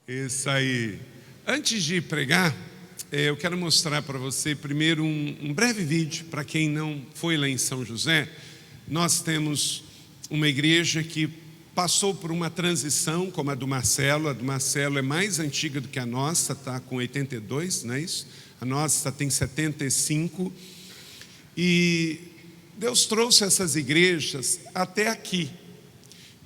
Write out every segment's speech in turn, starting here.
Isso aí. Antes de pregar, eu quero mostrar para você primeiro um breve vídeo. Para quem não foi lá em São José, nós temos uma igreja que passou por uma transição como a do Marcelo. A do Marcelo é mais antiga do que a nossa, está com 82, não é isso? A nossa tem 75. E Deus trouxe essas igrejas até aqui.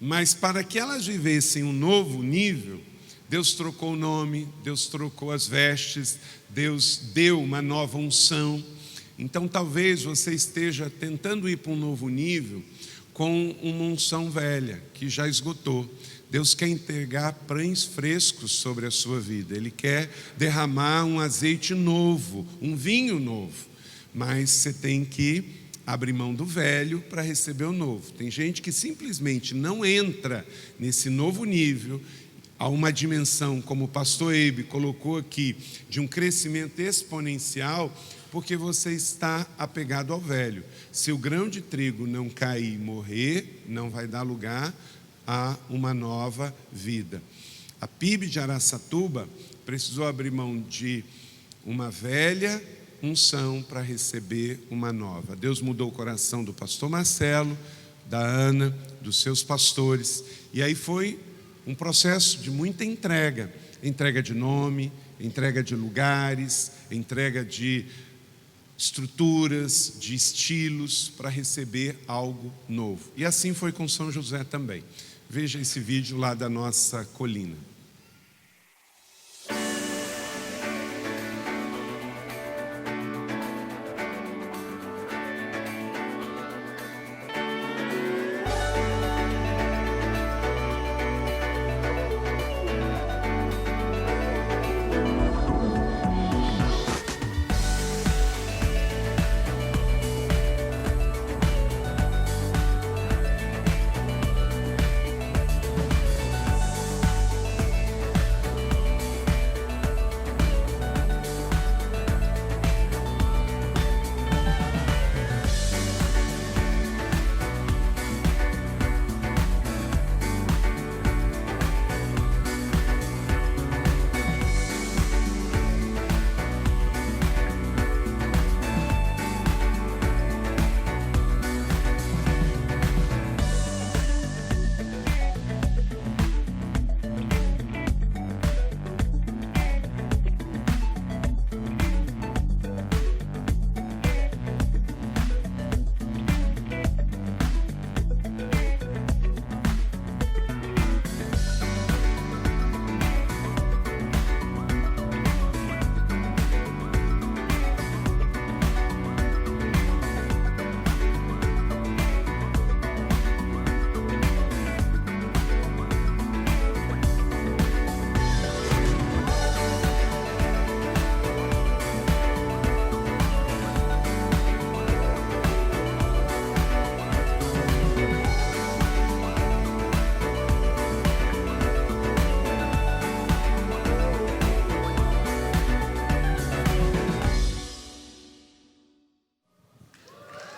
Mas para que elas vivessem um novo nível, Deus trocou o nome, Deus trocou as vestes, Deus deu uma nova unção. Então talvez você esteja tentando ir para um novo nível com uma unção velha, que já esgotou. Deus quer entregar pães frescos sobre a sua vida. Ele quer derramar um azeite novo, um vinho novo. Mas você tem que abrir mão do velho para receber o novo. Tem gente que simplesmente não entra nesse novo nível, a uma dimensão, como o pastor Eibe colocou aqui, de um crescimento exponencial, porque você está apegado ao velho. Se o grão de trigo não cair e morrer, não vai dar lugar a uma nova vida. A PIB de Araçatuba precisou abrir mão de uma velha unção para receber uma nova. Deus mudou o coração do pastor Marcelo, da Ana, dos seus pastores, e aí foi um processo de muita entrega de nome, entrega de lugares, entrega de estruturas, de estilos, para receber algo novo. E assim foi com São José também. Veja esse vídeo lá da nossa colina.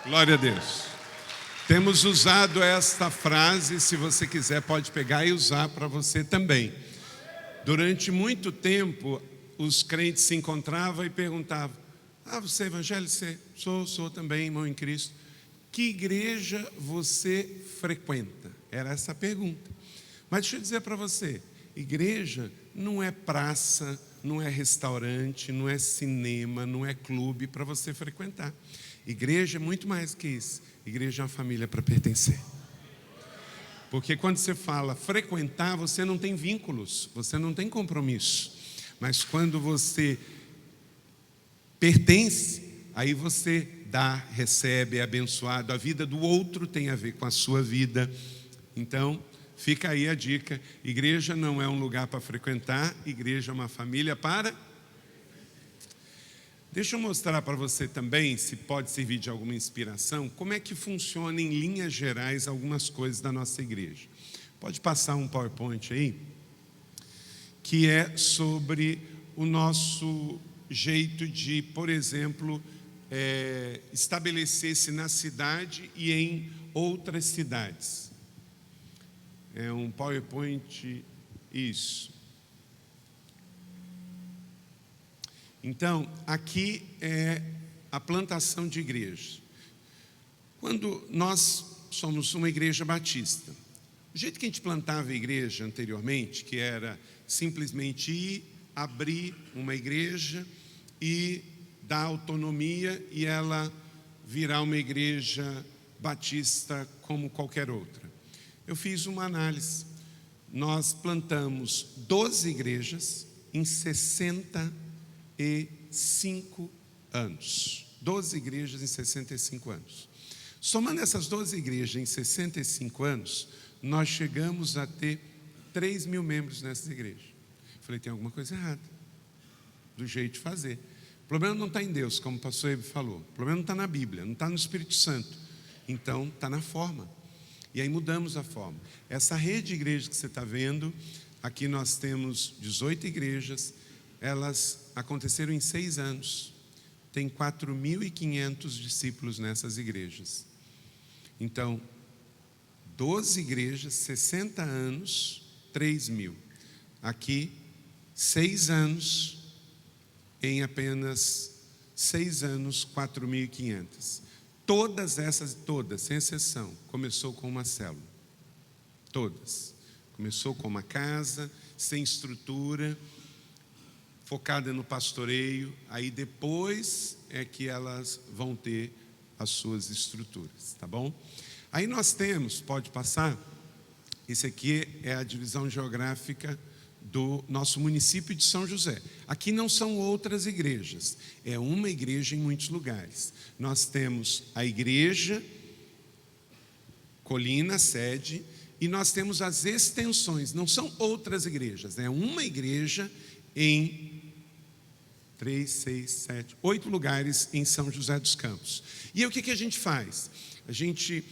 Glória a Deus. Temos usado esta frase, se você quiser pode pegar e usar para você também. Durante muito tempo, os crentes se encontravam e perguntavam: você é evangélico? Sou também, irmão em Cristo. Que igreja você frequenta? Era essa a pergunta. Mas deixa eu dizer para você, igreja não é praça, não é restaurante, não é cinema, não é clube para você frequentar. Igreja é muito mais que isso. Igreja é uma família para pertencer. Porque quando você fala frequentar, você não tem vínculos, você não tem compromisso. Mas quando você pertence, aí você dá, recebe, é abençoado. A vida do outro tem a ver com a sua vida. Então, fica aí a dica. Igreja não é um lugar para frequentar, igreja é uma família para... Deixa eu mostrar para você também, se pode servir de alguma inspiração, como é que funciona em linhas gerais algumas coisas da nossa igreja. Pode passar um PowerPoint aí, que é sobre o nosso jeito de, por exemplo, estabelecer-se na cidade e em outras cidades. É um PowerPoint, isso. Então, aqui é a plantação de igrejas. Quando nós somos uma igreja batista, o jeito que a gente plantava a igreja anteriormente, que era simplesmente ir, abrir uma igreja e dar autonomia e ela virar uma igreja batista como qualquer outra. Eu fiz uma análise. Nós plantamos 12 igrejas em 65 anos. 12 igrejas em 65 anos. Somando essas 12 igrejas em 65 anos, nós chegamos a ter 3 mil membros nessas igrejas. Falei, tem alguma coisa errada do jeito de fazer. O problema não está em Deus, como o pastor Ebe falou. O problema não está na Bíblia, não está no Espírito Santo. Então, está na forma. E aí mudamos a forma. Essa rede de igrejas que você está vendo, aqui nós temos 18 igrejas. Elas aconteceram em 6 anos. Tem 4.500 discípulos nessas igrejas. Então, 12 igrejas, 60 anos, 3 mil. Aqui, 6 anos, em apenas 6 anos, 4.500. Todas essas, todas, sem exceção, começou com uma célula. Todas. Começou com uma casa, sem estrutura, focada no pastoreio. Aí depois é que elas vão ter as suas estruturas, tá bom? Aí nós temos, pode passar, esse aqui é a divisão geográfica do nosso município de São José. Aqui não são outras igrejas, é uma igreja em muitos lugares. Nós temos a igreja, Colina, sede, e nós temos as extensões, não são outras igrejas, é uma igreja em 3, 6, 7, 8 lugares em São José dos Campos. E aí, o que a gente faz? A gente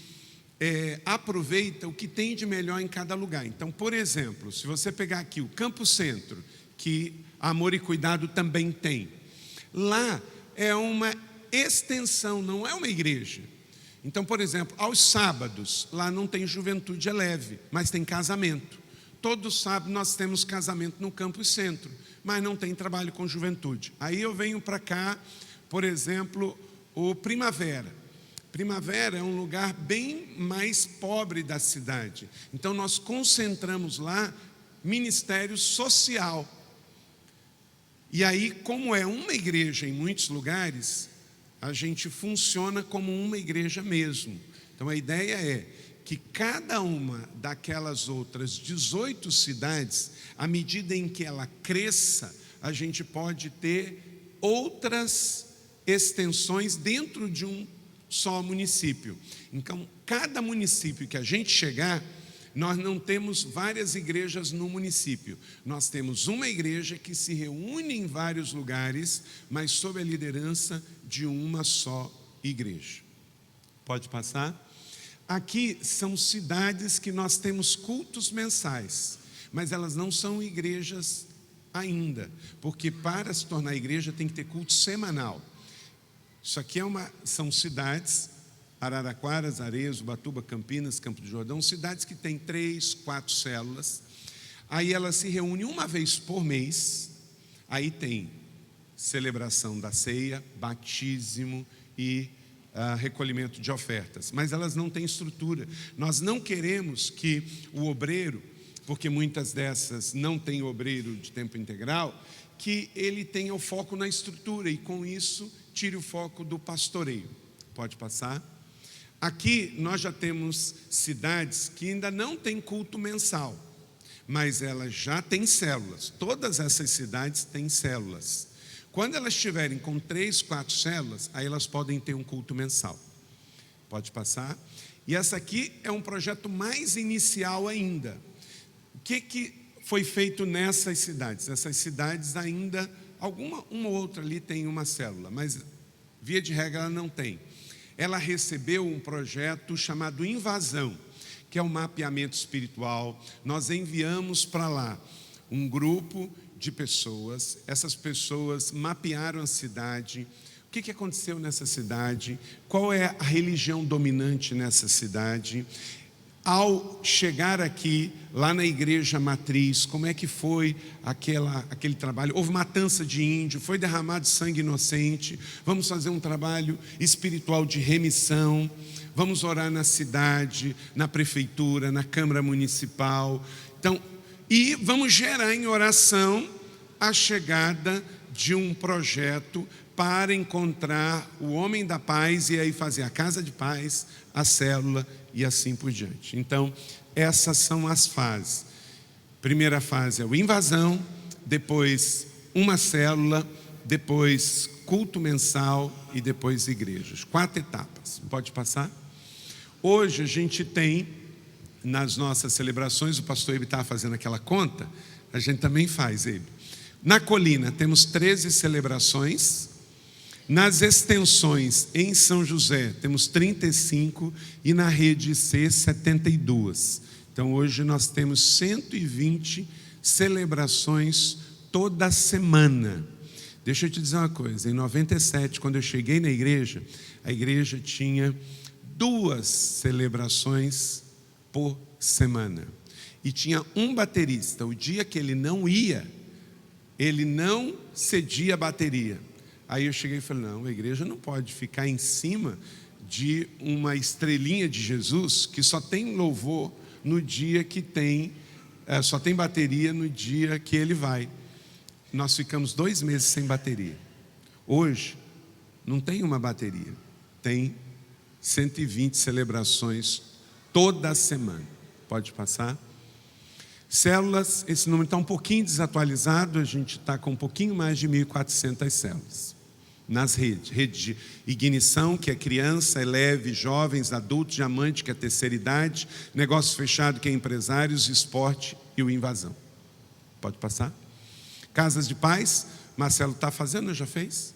aproveita o que tem de melhor em cada lugar. Então, por exemplo, se você pegar aqui o Campo Centro, que Amor e Cuidado também tem, lá é uma extensão, não é uma igreja. Então, por exemplo, aos sábados, lá não tem juventude leve, mas tem casamento. Todo sábado nós temos casamento no Campo Centro, mas não tem trabalho com juventude. Aí eu venho para cá, por exemplo, o Primavera. Primavera é um lugar bem mais pobre da cidade. Então nós concentramos lá ministério social. E aí, como é uma igreja em muitos lugares, a gente funciona como uma igreja mesmo. Então a ideia é que cada uma daquelas outras 18 cidades, à medida em que ela cresça, a gente pode ter outras extensões dentro de um só município. Então, cada município que a gente chegar, nós não temos várias igrejas no município. Nós temos uma igreja que se reúne em vários lugares, mas sob a liderança de uma só igreja. Pode passar? Aqui são cidades que nós temos cultos mensais, mas elas não são igrejas ainda, porque para se tornar igreja tem que ter culto semanal. Isso aqui são cidades, Araraquara, Areias, Ubatuba, Campinas, Campo do Jordão, cidades que têm 3, 4 células. Aí elas se reúnem uma vez por mês, aí tem celebração da ceia, batismo e recolhimento de ofertas, mas elas não têm estrutura. Nós não queremos que o obreiro, porque muitas dessas não têm obreiro de tempo integral, que ele tenha o foco na estrutura e com isso tire o foco do pastoreio. Pode passar? Aqui nós já temos cidades que ainda não têm culto mensal, mas elas já têm células. Todas essas cidades têm células. Quando elas estiverem com 3, 4 células, aí elas podem ter um culto mensal. Pode passar? E essa aqui é um projeto mais inicial ainda. O que foi feito nessas cidades? Essas cidades ainda, uma ou outra ali tem uma célula, mas via de regra ela não tem. Ela recebeu um projeto chamado Invasão, que é um mapeamento espiritual. Nós enviamos para lá um grupo de pessoas. Essas pessoas mapearam a cidade. O que aconteceu nessa cidade? Qual é a religião dominante nessa cidade? Ao chegar aqui, lá na igreja matriz, como é que foi aquele trabalho? Houve matança de índio, foi derramado sangue inocente. Vamos fazer um trabalho espiritual de remissão. Vamos orar na cidade, na prefeitura, na Câmara Municipal. Então, e vamos gerar em oração a chegada de um projeto para encontrar o homem da paz e aí fazer a casa de paz, a célula e assim por diante. Então, essas são as fases. Primeira fase é o invasão, depois uma célula, depois culto mensal e depois igrejas. 4 etapas. Pode passar? Hoje a gente tem, nas nossas celebrações, o pastor Ebe estava fazendo aquela conta, a gente também faz, Ebe. Na colina temos 13 celebrações. Nas extensões em São José temos 35 e na rede C 72. Então hoje nós temos 120 celebrações toda semana. Deixa eu te dizer uma coisa, em 97, quando eu cheguei na igreja, a igreja tinha 2 celebrações por semana. E tinha um baterista, o dia que ele não ia, ele não cedia a bateria. Aí eu cheguei e falei, não, a igreja não pode ficar em cima de uma estrelinha de Jesus que só tem louvor no dia que tem, só tem bateria no dia que ele vai. Nós ficamos 2 meses sem bateria. Hoje, não tem uma bateria, tem 120 celebrações toda semana. Pode passar? Células, esse número está um pouquinho desatualizado, a gente está com um pouquinho mais de 1.400 células. Nas redes, rede de ignição, que é criança, é leve, jovens, adultos, diamante, que é terceira idade, negócio fechado, que é empresários, esporte e o invasão. Pode passar? Casas de paz, Marcelo está fazendo, já fez?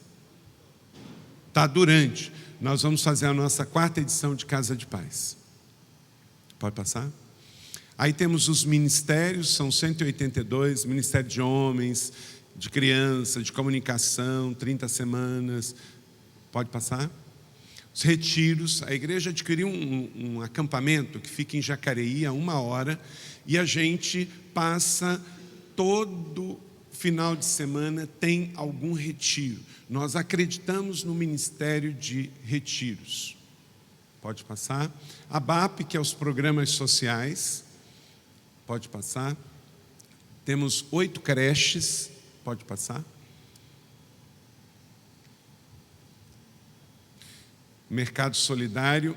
Está durante. Nós vamos fazer a nossa 4ª edição de Casa de Paz. Pode passar? Aí temos os ministérios, são 182, Ministério de Homens, de Criança, de Comunicação, 30 semanas. Pode passar? Os retiros, a igreja adquiriu um acampamento que fica em Jacareí a 1 hora e a gente passa todo final de semana, tem algum retiro. Nós acreditamos no ministério de retiros. Pode passar? A BAP, que é os programas sociais. Pode passar? Temos 8 creches. Pode passar? Mercado solidário.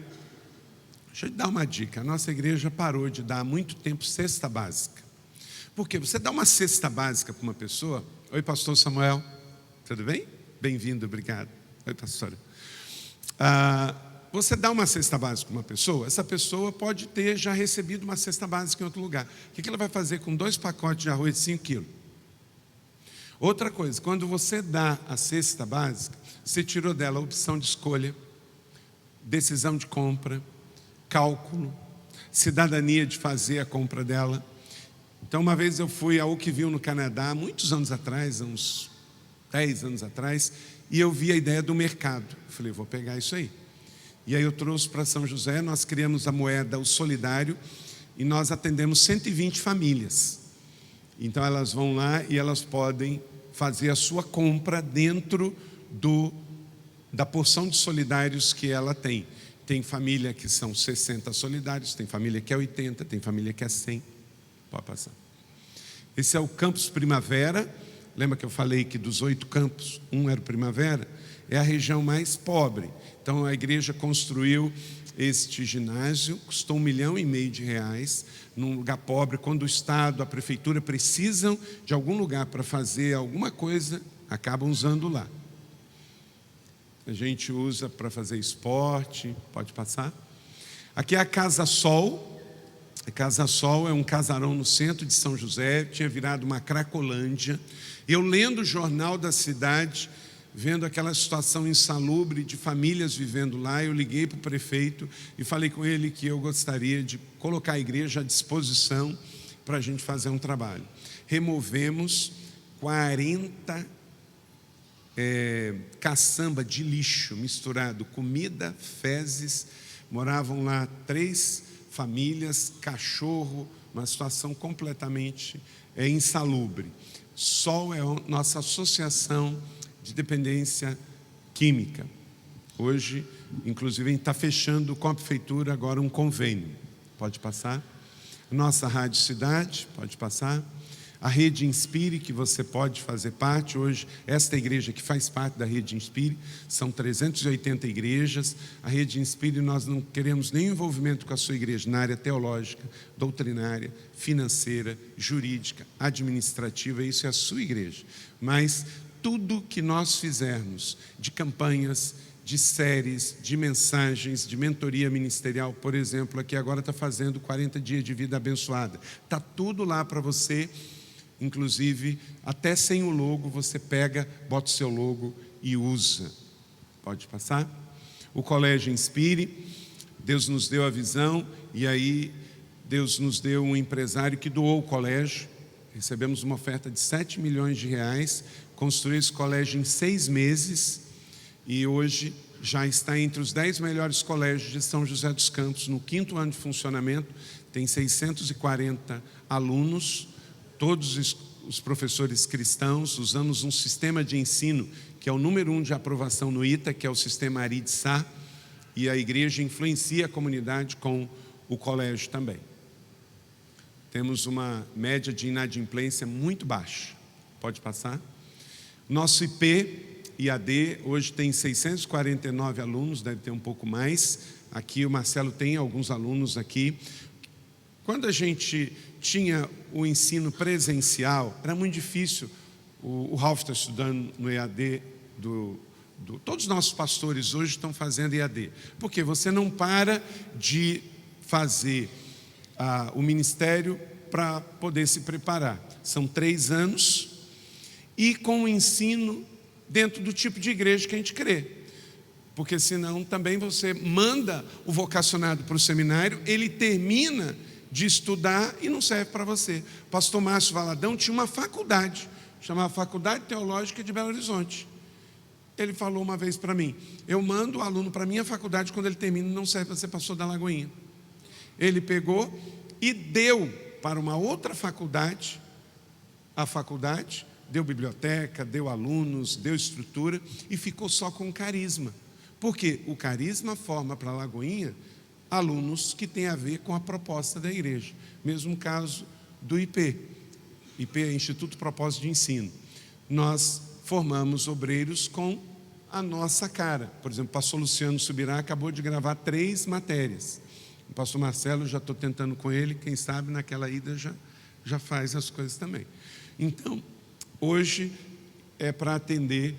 Deixa eu te dar uma dica. A nossa igreja parou de dar há muito tempo cesta básica. Por quê? Você dá uma cesta básica para uma pessoa. Oi, pastor Samuel. Tudo bem? Bem-vindo, obrigado. Oi, pastora. Você dá uma cesta básica para uma pessoa, essa pessoa pode ter já recebido uma cesta básica em outro lugar. O que ela vai fazer com 2 pacotes de arroz de 5 quilos? Outra coisa, quando você dá a cesta básica, você tirou dela a opção de escolha, decisão de compra, cálculo, cidadania de fazer a compra dela. Então, uma vez eu fui ao Oakville, no Canadá, muitos anos atrás, uns 10 anos atrás, e eu vi a ideia do mercado. Eu falei, vou pegar isso aí. E aí eu trouxe para São José, nós criamos a moeda, o solidário, e nós atendemos 120 famílias. Então elas vão lá e elas podem fazer a sua compra dentro da porção de solidários que ela tem. Tem família que são 60 solidários, tem família que é 80, tem família que é 100. Pode passar. Esse é o Campus Primavera. Lembra que eu falei que dos 8 campos, um era o Primavera? É a região mais pobre. Então a igreja construiu este ginásio, custou R$1,5 milhão, num lugar pobre. Quando o Estado, a Prefeitura precisam de algum lugar para fazer alguma coisa, acabam usando lá. A gente usa para fazer esporte. Pode passar? Aqui é a Casa Sol. A Casa Sol é um casarão no centro de São José, tinha virado uma cracolândia. Eu lendo o jornal da cidade, vendo aquela situação insalubre de famílias vivendo lá, eu liguei para o prefeito e falei com ele que eu gostaria de colocar a igreja à disposição para a gente fazer um trabalho. Removemos 40 caçamba de lixo misturado, comida, fezes. Moravam lá 3 famílias, cachorro, uma situação completamente insalubre. Sol é a nossa associação de dependência química. Hoje, inclusive, a gente está fechando com a prefeitura agora um convênio. Pode passar? Nossa Rádio Cidade, pode passar? A Rede Inspire, que você pode fazer parte. Hoje, esta igreja que faz parte da Rede Inspire, são 380 igrejas. A Rede Inspire, nós não queremos nenhum envolvimento com a sua igreja na área teológica, doutrinária, financeira, jurídica, administrativa, isso é a sua igreja. Mas tudo que nós fizermos de campanhas, de séries, de mensagens, de mentoria ministerial, por exemplo, aqui agora está fazendo 40 dias de vida abençoada. Está tudo lá para você. Inclusive, até sem o logo, você pega, bota o seu logo e usa. Pode passar? O Colégio Inspire, Deus nos deu a visão, e aí Deus nos deu um empresário que doou o colégio. Recebemos uma oferta de 7 milhões de reais, construiu esse colégio em 6 meses, e hoje já está entre os 10 melhores colégios de São José dos Campos. No 5º ano de funcionamento, tem 640 alunos, todos os professores cristãos. Usamos um sistema de ensino que é o número 1 de aprovação no ITA, que é o sistema Arid-Sá, e a igreja influencia a comunidade com o colégio também. Temos uma média de inadimplência muito baixa. Pode passar? Nosso IP e AD hoje tem 649 alunos, deve ter um pouco mais. Aqui o Marcelo tem alguns alunos aqui. Quando a gente tinha o ensino presencial, era muito difícil. O Ralph está estudando no EAD, todos os nossos pastores hoje estão fazendo EAD. Porque você não para de fazer o ministério para poder se preparar. São 3 anos e com o ensino dentro do tipo de igreja que a gente crê. Porque senão também você manda o vocacionado para o seminário, ele termina de estudar e não serve para você. O pastor Márcio Valadão tinha uma faculdade, chamava Faculdade Teológica de Belo Horizonte. Ele falou uma vez para mim: eu mando o aluno para a minha faculdade, quando ele termina não serve para ser pastor da Lagoinha. Ele pegou e deu para uma outra faculdade, a faculdade deu biblioteca, deu alunos, deu estrutura e ficou só com carisma. Porque o carisma forma para a Lagoinha alunos que têm a ver com a proposta da igreja. Mesmo caso do IP. IP é Instituto Propósito de Ensino. Nós formamos obreiros com a nossa cara. Por exemplo, o pastor Luciano Subirá acabou de gravar 3 matérias. O pastor Marcelo, já estou tentando com ele, quem sabe naquela ida já faz as coisas também. Então, hoje é para atender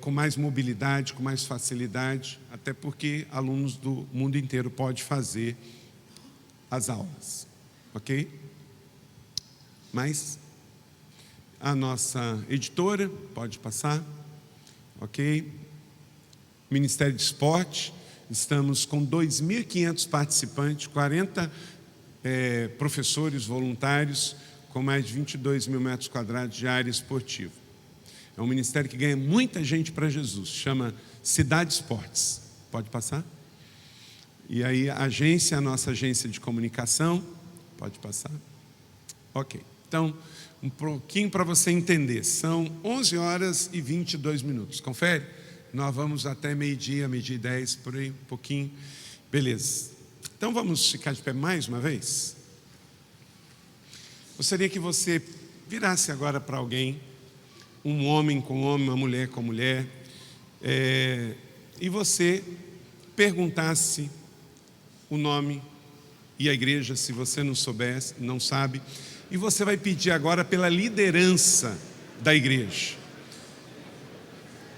com mais mobilidade, com mais facilidade, até porque alunos do mundo inteiro podem fazer as aulas, ok? Mas a nossa editora, pode passar, ok? Ministério de Esporte, estamos com 2.500 participantes, 40 professores voluntários, com mais de 22 mil metros quadrados de área esportiva. É um ministério que ganha muita gente para Jesus, chama Cidade Esportes. Pode passar? E aí a agência, a nossa agência de comunicação, pode passar? Ok, então um pouquinho para você entender, são 11 horas e 22 minutos, confere? Nós vamos até meio-dia, meio-dia e 10, por aí, um pouquinho, beleza. Então vamos ficar de pé mais uma vez? Gostaria que você virasse agora para alguém, um homem com homem, uma mulher com mulher, e você perguntasse o nome e a igreja, se você não soubesse, não sabe, e você vai pedir agora pela liderança da igreja,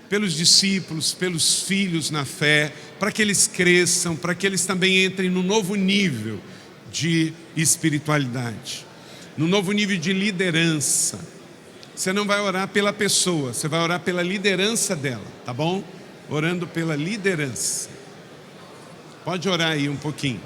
pelos discípulos, pelos filhos na fé, para que eles cresçam, para que eles também entrem no novo nível de espiritualidade, no novo nível de liderança. Você não vai orar pela pessoa, você vai orar pela liderança dela, tá bom? Orando pela liderança. Pode orar aí um pouquinho.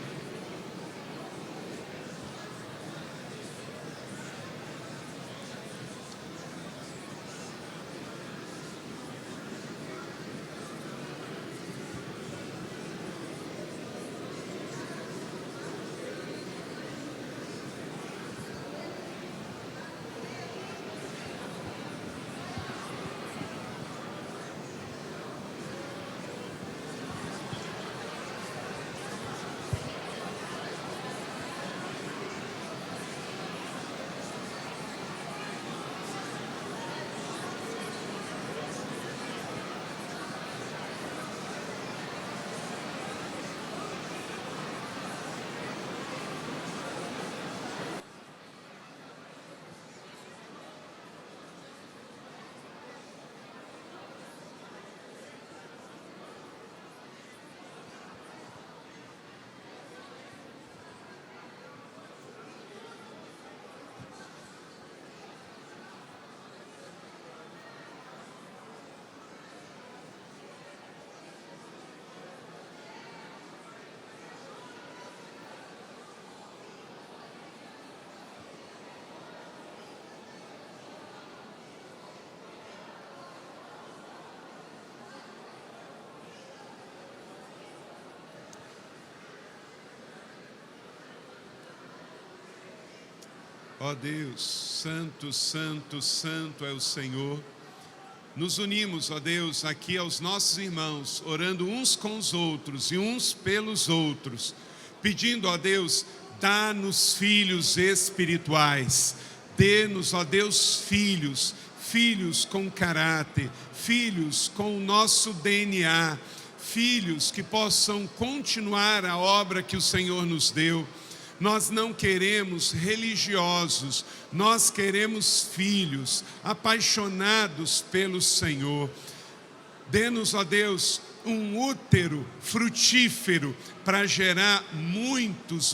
Ó Deus, santo, santo, santo é o Senhor. Nos unimos, ó Deus, aqui aos nossos irmãos, orando uns com os outros e uns pelos outros, pedindo, ó Deus, dá-nos filhos espirituais. Dê-nos, ó Deus, filhos com caráter, filhos com o nosso DNA, filhos que possam continuar a obra que o Senhor nos deu. Nós não queremos religiosos, nós queremos filhos apaixonados pelo Senhor. Dê-nos, ó Deus, um útero frutífero para gerar muitos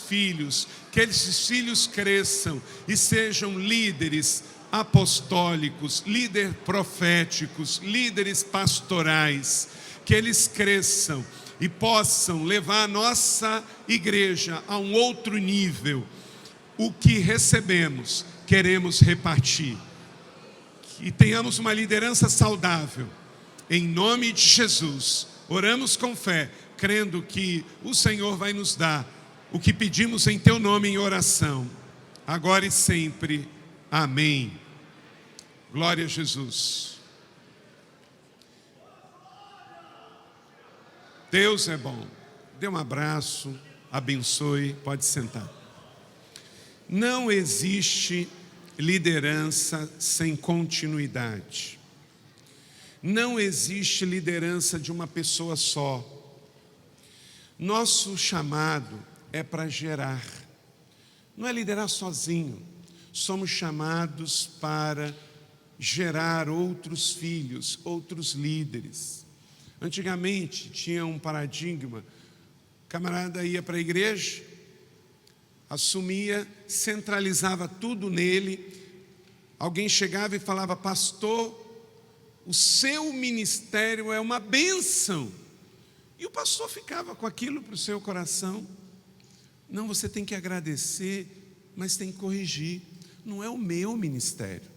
filhos, que esses filhos cresçam e sejam líderes apostólicos, líderes proféticos, líderes pastorais, que eles cresçam e possam levar a nossa igreja a um outro nível. O que recebemos, queremos repartir. Que tenhamos uma liderança saudável. Em nome de Jesus, oramos com fé, crendo que o Senhor vai nos dar o que pedimos em Teu nome em oração, agora e sempre. Amém. Glória a Jesus. Deus é bom. Dê um abraço, abençoe, pode sentar. Não existe liderança sem continuidade. Não existe liderança de uma pessoa só. Nosso chamado é para gerar. Não é liderar sozinho. Somos chamados para gerar outros filhos, outros líderes. Antigamente tinha um paradigma, o camarada ia para a igreja, assumia, centralizava tudo nele, alguém chegava e falava: pastor, o seu ministério é uma bênção, e o pastor ficava com aquilo para o seu coração. Não, você tem que agradecer, mas tem que corrigir, não é o meu ministério,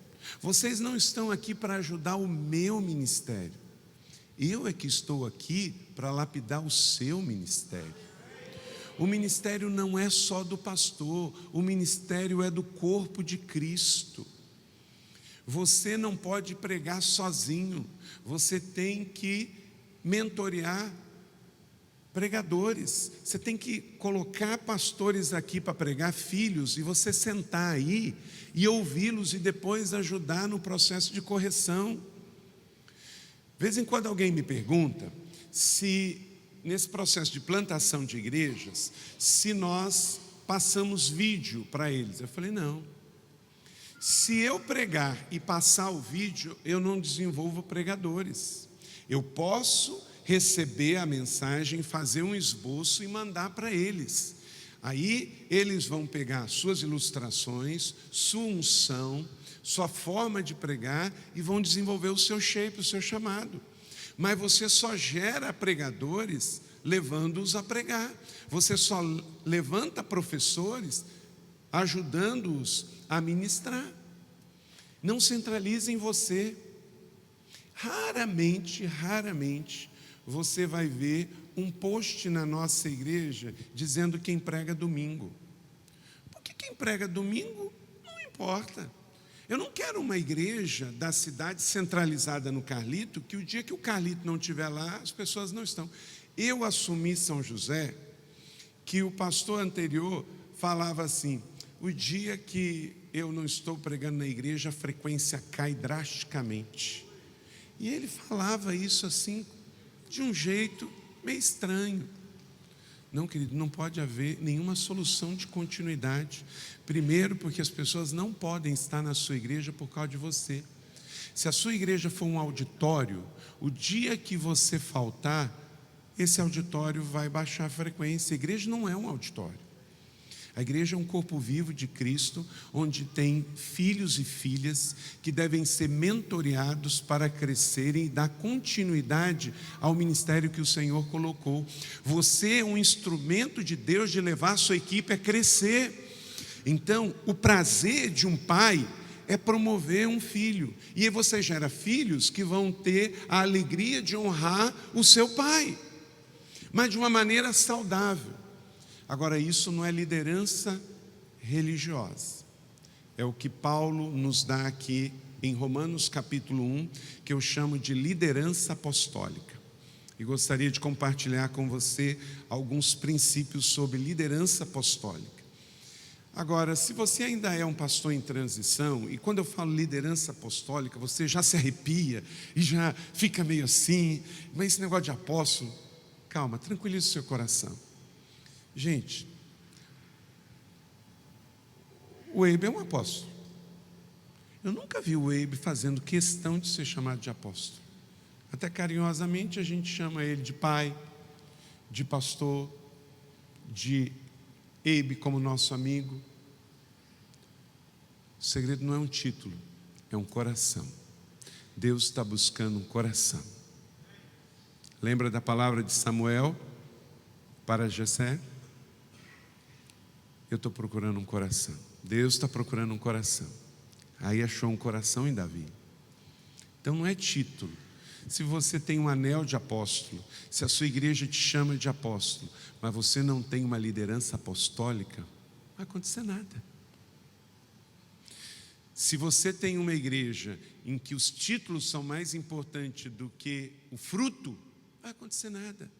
vocês não estão aqui para ajudar o meu ministério. Eu é que estou aqui para lapidar o seu ministério. O ministério não é só do pastor, o ministério é do corpo de Cristo. Você não pode pregar sozinho, você tem que mentorear pregadores, você tem que colocar pastores aqui para pregar, filhos, e você sentar aí e ouvi-los e depois ajudar no processo de correção. De vez em quando alguém me pergunta se nesse processo de plantação de igrejas, se nós passamos vídeo para eles. Eu falei: não. Se eu pregar e passar o vídeo, eu não desenvolvo pregadores. Eu posso receber a mensagem, fazer um esboço e mandar para eles. Aí eles vão pegar suas ilustrações, sua unção, sua forma de pregar e vão desenvolver o seu shape, o seu chamado. Mas você só gera pregadores levando-os a pregar. Você só levanta professores ajudando-os a ministrar. Não centralize em você. Raramente você vai ver um post na nossa igreja dizendo quem prega domingo. Porque quem prega domingo não importa. Eu não quero uma igreja da cidade centralizada no Carlito, que o dia que o Carlito não estiver lá, as pessoas não estão. Eu assumi São José, que o pastor anterior falava assim: o dia que eu não estou pregando na igreja, a frequência cai drasticamente. E ele falava isso assim, de um jeito meio estranho. Não, querido, não pode haver nenhuma solução de continuidade. Primeiro, porque as pessoas não podem estar na sua igreja por causa de você. Se a sua igreja for um auditório, o dia que você faltar, esse auditório vai baixar a frequência. A igreja não é um auditório. A igreja é um corpo vivo de Cristo, onde tem filhos e filhas que devem ser mentoreados para crescerem e dar continuidade ao ministério que o Senhor colocou. Você é um instrumento de Deus de levar a sua equipe a crescer. Então, o prazer de um pai é promover um filho. E aí você gera filhos que vão ter a alegria de honrar o seu pai, mas de uma maneira saudável. Agora, isso não é liderança religiosa. É o que Paulo nos dá aqui em Romanos capítulo 1, que eu chamo de liderança apostólica. E gostaria de compartilhar com você alguns princípios sobre liderança apostólica. Agora, se você ainda é um pastor em transição, e quando eu falo liderança apostólica, você já se arrepia e já fica meio assim, mas esse negócio de apóstolo, calma, tranquilize o seu coração. Gente, o Eibe é um apóstolo. Eu nunca vi o Eibe fazendo questão de ser chamado de apóstolo. Até carinhosamente a gente chama ele de pai, de pastor, de Eibe como nosso amigo. O segredo não é um título, é um coração. Deus está buscando um coração. Lembra da palavra de Samuel para Jessé? Eu estou procurando um coração. Deus está procurando um coração. Aí achou um coração em Davi. Então não é título. Se você tem um anel de apóstolo, se a sua igreja te chama de apóstolo, mas você não tem uma liderança apostólica, não vai acontecer nada. Se você tem uma igreja em que os títulos são mais importantes do que o fruto, não vai acontecer nada.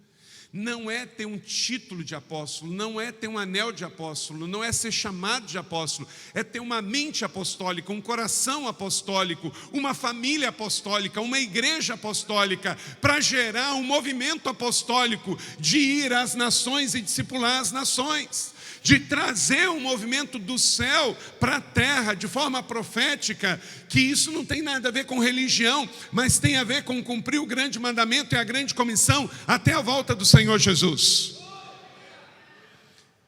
Não é ter um título de apóstolo, não é ter um anel de apóstolo, não é ser chamado de apóstolo, é ter uma mente apostólica, um coração apostólico, uma família apostólica, uma igreja apostólica, para gerar um movimento apostólico de ir às nações e discipular as nações, de trazer um movimento do céu para a terra de forma profética, que isso não tem nada a ver com religião, mas tem a ver com cumprir o grande mandamento e a grande comissão até a volta do Senhor Jesus.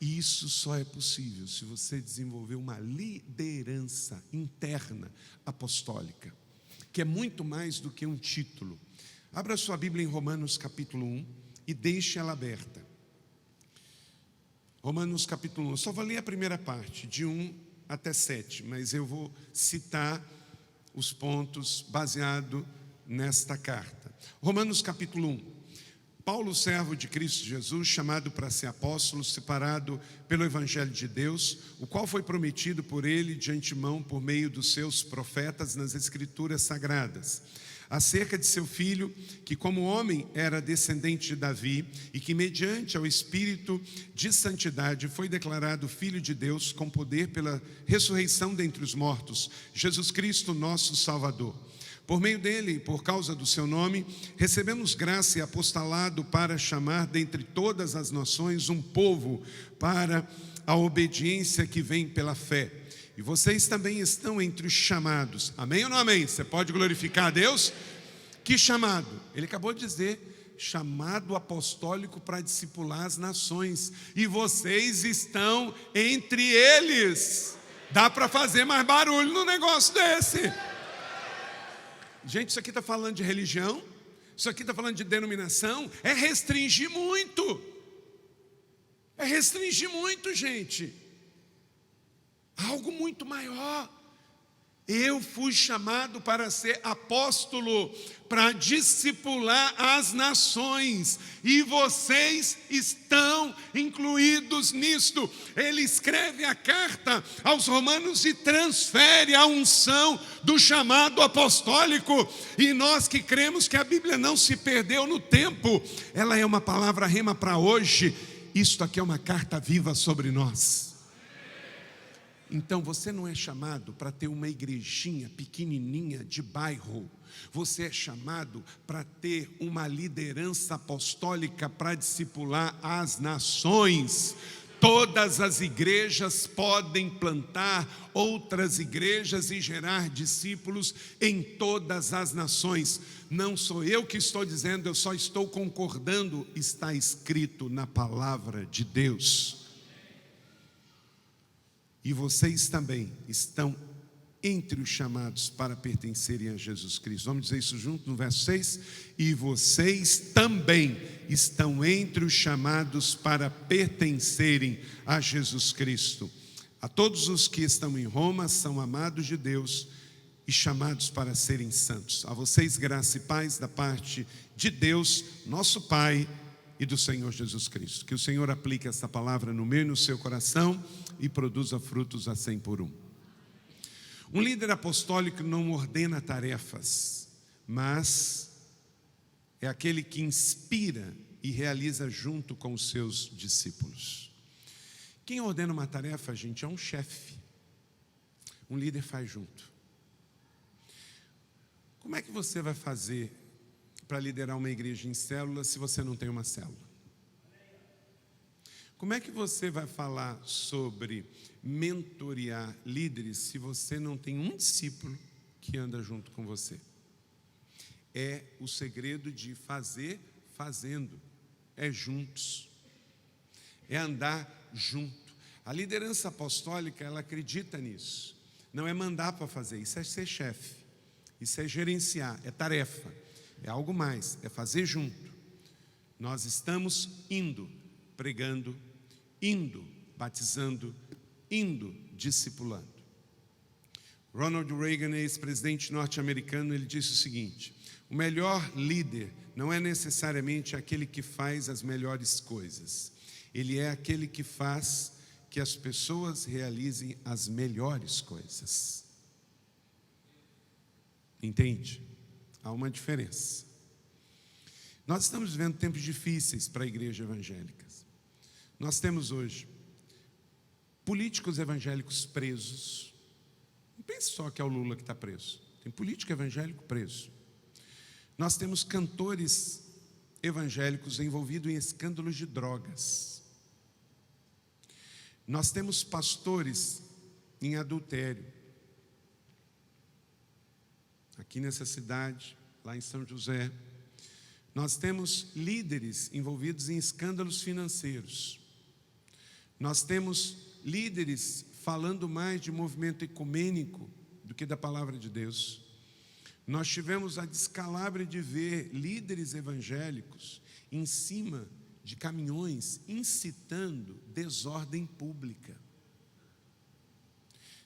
E isso só é possível se você desenvolver uma liderança interna apostólica, que é muito mais do que um título. Abra sua Bíblia em Romanos capítulo 1 e deixe ela aberta. Romanos capítulo 1, eu só vou ler a primeira parte, de 1 até 7, mas eu vou citar os pontos baseado nesta carta. Romanos capítulo 1. Paulo, servo de Cristo Jesus, chamado para ser apóstolo, separado pelo Evangelho de Deus, o qual foi prometido por ele de antemão por meio dos seus profetas nas Escrituras Sagradas, acerca de seu filho, que como homem era descendente de Davi, e que mediante ao Espírito de santidade foi declarado Filho de Deus, com poder pela ressurreição dentre os mortos, Jesus Cristo, nosso Salvador. Por meio dele e por causa do seu nome, recebemos graça e apostolado para chamar dentre todas as nações um povo para a obediência que vem pela fé. E vocês também estão entre os chamados. Amém ou não amém? Você pode glorificar a Deus? Que chamado? Ele acabou de dizer, chamado apostólico para discipular as nações. E vocês estão entre eles. Dá para fazer mais barulho num negócio desse. Gente, isso aqui está falando de religião, isso aqui está falando de denominação, é restringir muito. É restringir muito, gente. Algo muito maior. Eu fui chamado para ser apóstolo, para discipular as nações, e vocês estão incluídos nisto. Ele escreve a carta aos romanos e transfere a unção do chamado apostólico, e nós que cremos que a Bíblia não se perdeu no tempo, ela é uma palavra rema para hoje. Isto aqui é uma carta viva sobre nós. Então você não é chamado para ter uma igrejinha pequenininha de bairro. Você é chamado para ter uma liderança apostólica para discipular as nações. Todas as igrejas podem plantar outras igrejas e gerar discípulos em todas as nações. Não sou eu que estou dizendo, eu só estou concordando. Está escrito na palavra de Deus. E vocês também estão entre os chamados para pertencerem a Jesus Cristo. Vamos dizer isso junto no verso 6? E vocês também estão entre os chamados para pertencerem a Jesus Cristo. A todos os que estão em Roma são amados de Deus e chamados para serem santos. A vocês graça e paz da parte de Deus, nosso Pai, e do Senhor Jesus Cristo. Que o Senhor aplique essa palavra no meu e no seu coração e produza frutos a 100 por 1. Um líder apostólico não ordena tarefas, mas é aquele que inspira e realiza junto com os seus discípulos. Quem ordena uma tarefa, gente, é um chefe. Um líder faz junto. Como é que você vai fazer para liderar uma igreja em célula se você não tem uma célula? Como é que você vai falar sobre mentorear líderes se você não tem um discípulo que anda junto com você? É o segredo de fazer fazendo, é juntos, é andar junto. A liderança apostólica, ela acredita nisso. Não é mandar para fazer, isso é ser chefe, isso é gerenciar, é tarefa, é algo mais, é fazer junto. Nós estamos indo, pregando, indo, batizando, indo, discipulando. Ronald Reagan, ex-presidente norte-americano, ele disse o seguinte: o melhor líder não é necessariamente aquele que faz as melhores coisas, ele é aquele que faz que as pessoas realizem as melhores coisas. Entende? Há uma diferença. Nós estamos vivendo tempos difíceis para a igreja evangélica. Nós temos hoje políticos evangélicos presos. Não pense só que é o Lula que está preso. Tem político evangélico preso. Nós temos cantores evangélicos envolvidos em escândalos de drogas. Nós temos pastores em adultério. Aqui nessa cidade, lá em São José, nós temos líderes envolvidos em escândalos financeiros. Nós temos líderes falando mais de movimento ecumênico do que da palavra de Deus. Nós tivemos a descalabro de ver líderes evangélicos em cima de caminhões incitando desordem pública.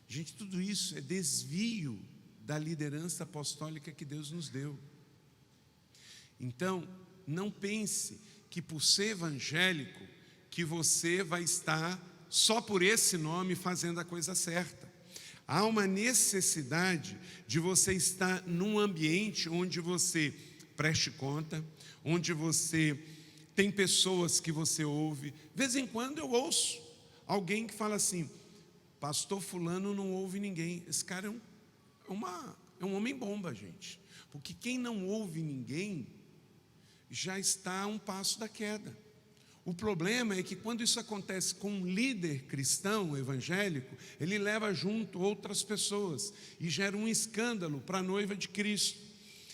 Gente, tudo isso é desvio da liderança apostólica que Deus nos deu. Então, não pense que por ser evangélico, que você vai estar só por esse nome fazendo a coisa certa. Há uma necessidade de você estar num ambiente onde você preste conta, onde você tem pessoas que você ouve. De vez em quando eu ouço alguém que fala assim: pastor fulano não ouve ninguém. Esse cara é um homem bomba, gente. Porque quem não ouve ninguém já está a um passo da queda. O problema é que quando isso acontece com um líder cristão evangélico, ele leva junto outras pessoas e gera um escândalo para a noiva de Cristo.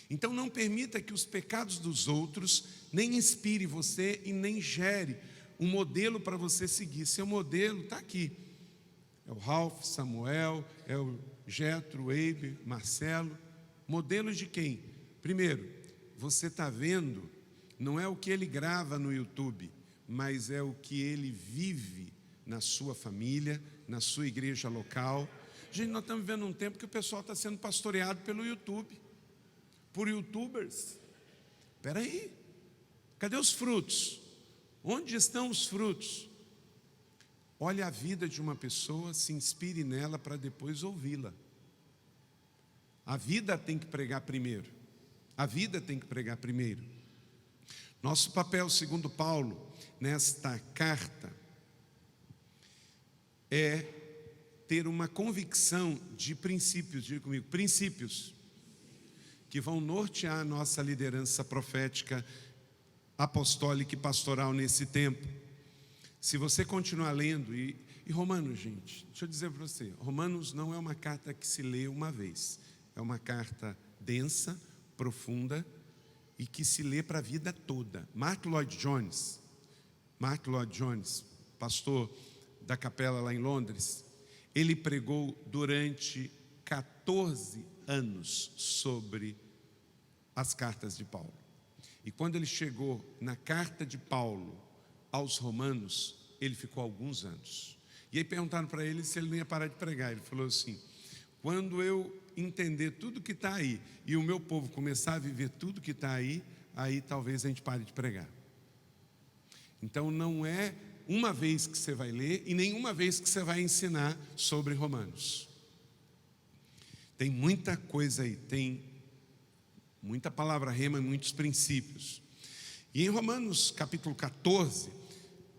Então não permita que os pecados dos outros nem inspire você e nem gere um modelo para você seguir. Seu modelo está aqui. É o Ralph, Samuel, é o Jetro, o Eibe, Marcelo. Modelos de quem? Primeiro, você está vendo, não é o que ele grava no YouTube, mas é o que ele vive na sua família, na sua igreja local. Gente, nós estamos vivendo um tempo que o pessoal está sendo pastoreado pelo YouTube, por youtubers. Espera aí, cadê os frutos? Onde estão os frutos? Olhe a vida de uma pessoa, se inspire nela para depois ouvi-la. A vida tem que pregar primeiro. A vida tem que pregar primeiro. Nosso papel, segundo Paulo, nesta carta, é ter uma convicção de princípios, diga comigo, princípios, que vão nortear a nossa liderança profética, apostólica e pastoral nesse tempo. Se você continuar lendo, e Romanos, gente, deixa eu dizer para você, Romanos não é uma carta que se lê uma vez, é uma carta densa, profunda, e que se lê para a vida toda. Mark Lloyd Jones, pastor da capela lá em Londres, ele pregou durante 14 anos sobre as cartas de Paulo. E quando ele chegou na carta de Paulo aos Romanos, ele ficou alguns anos. E aí perguntaram para ele se ele não ia parar de pregar. Ele falou assim: quando eu entender tudo que está aí e o meu povo começar a viver tudo que está aí, aí talvez a gente pare de pregar. Então não é uma vez que você vai ler e nem uma vez que você vai ensinar sobre Romanos. Tem muita coisa aí, tem muita palavra rema e muitos princípios. E em Romanos capítulo 14,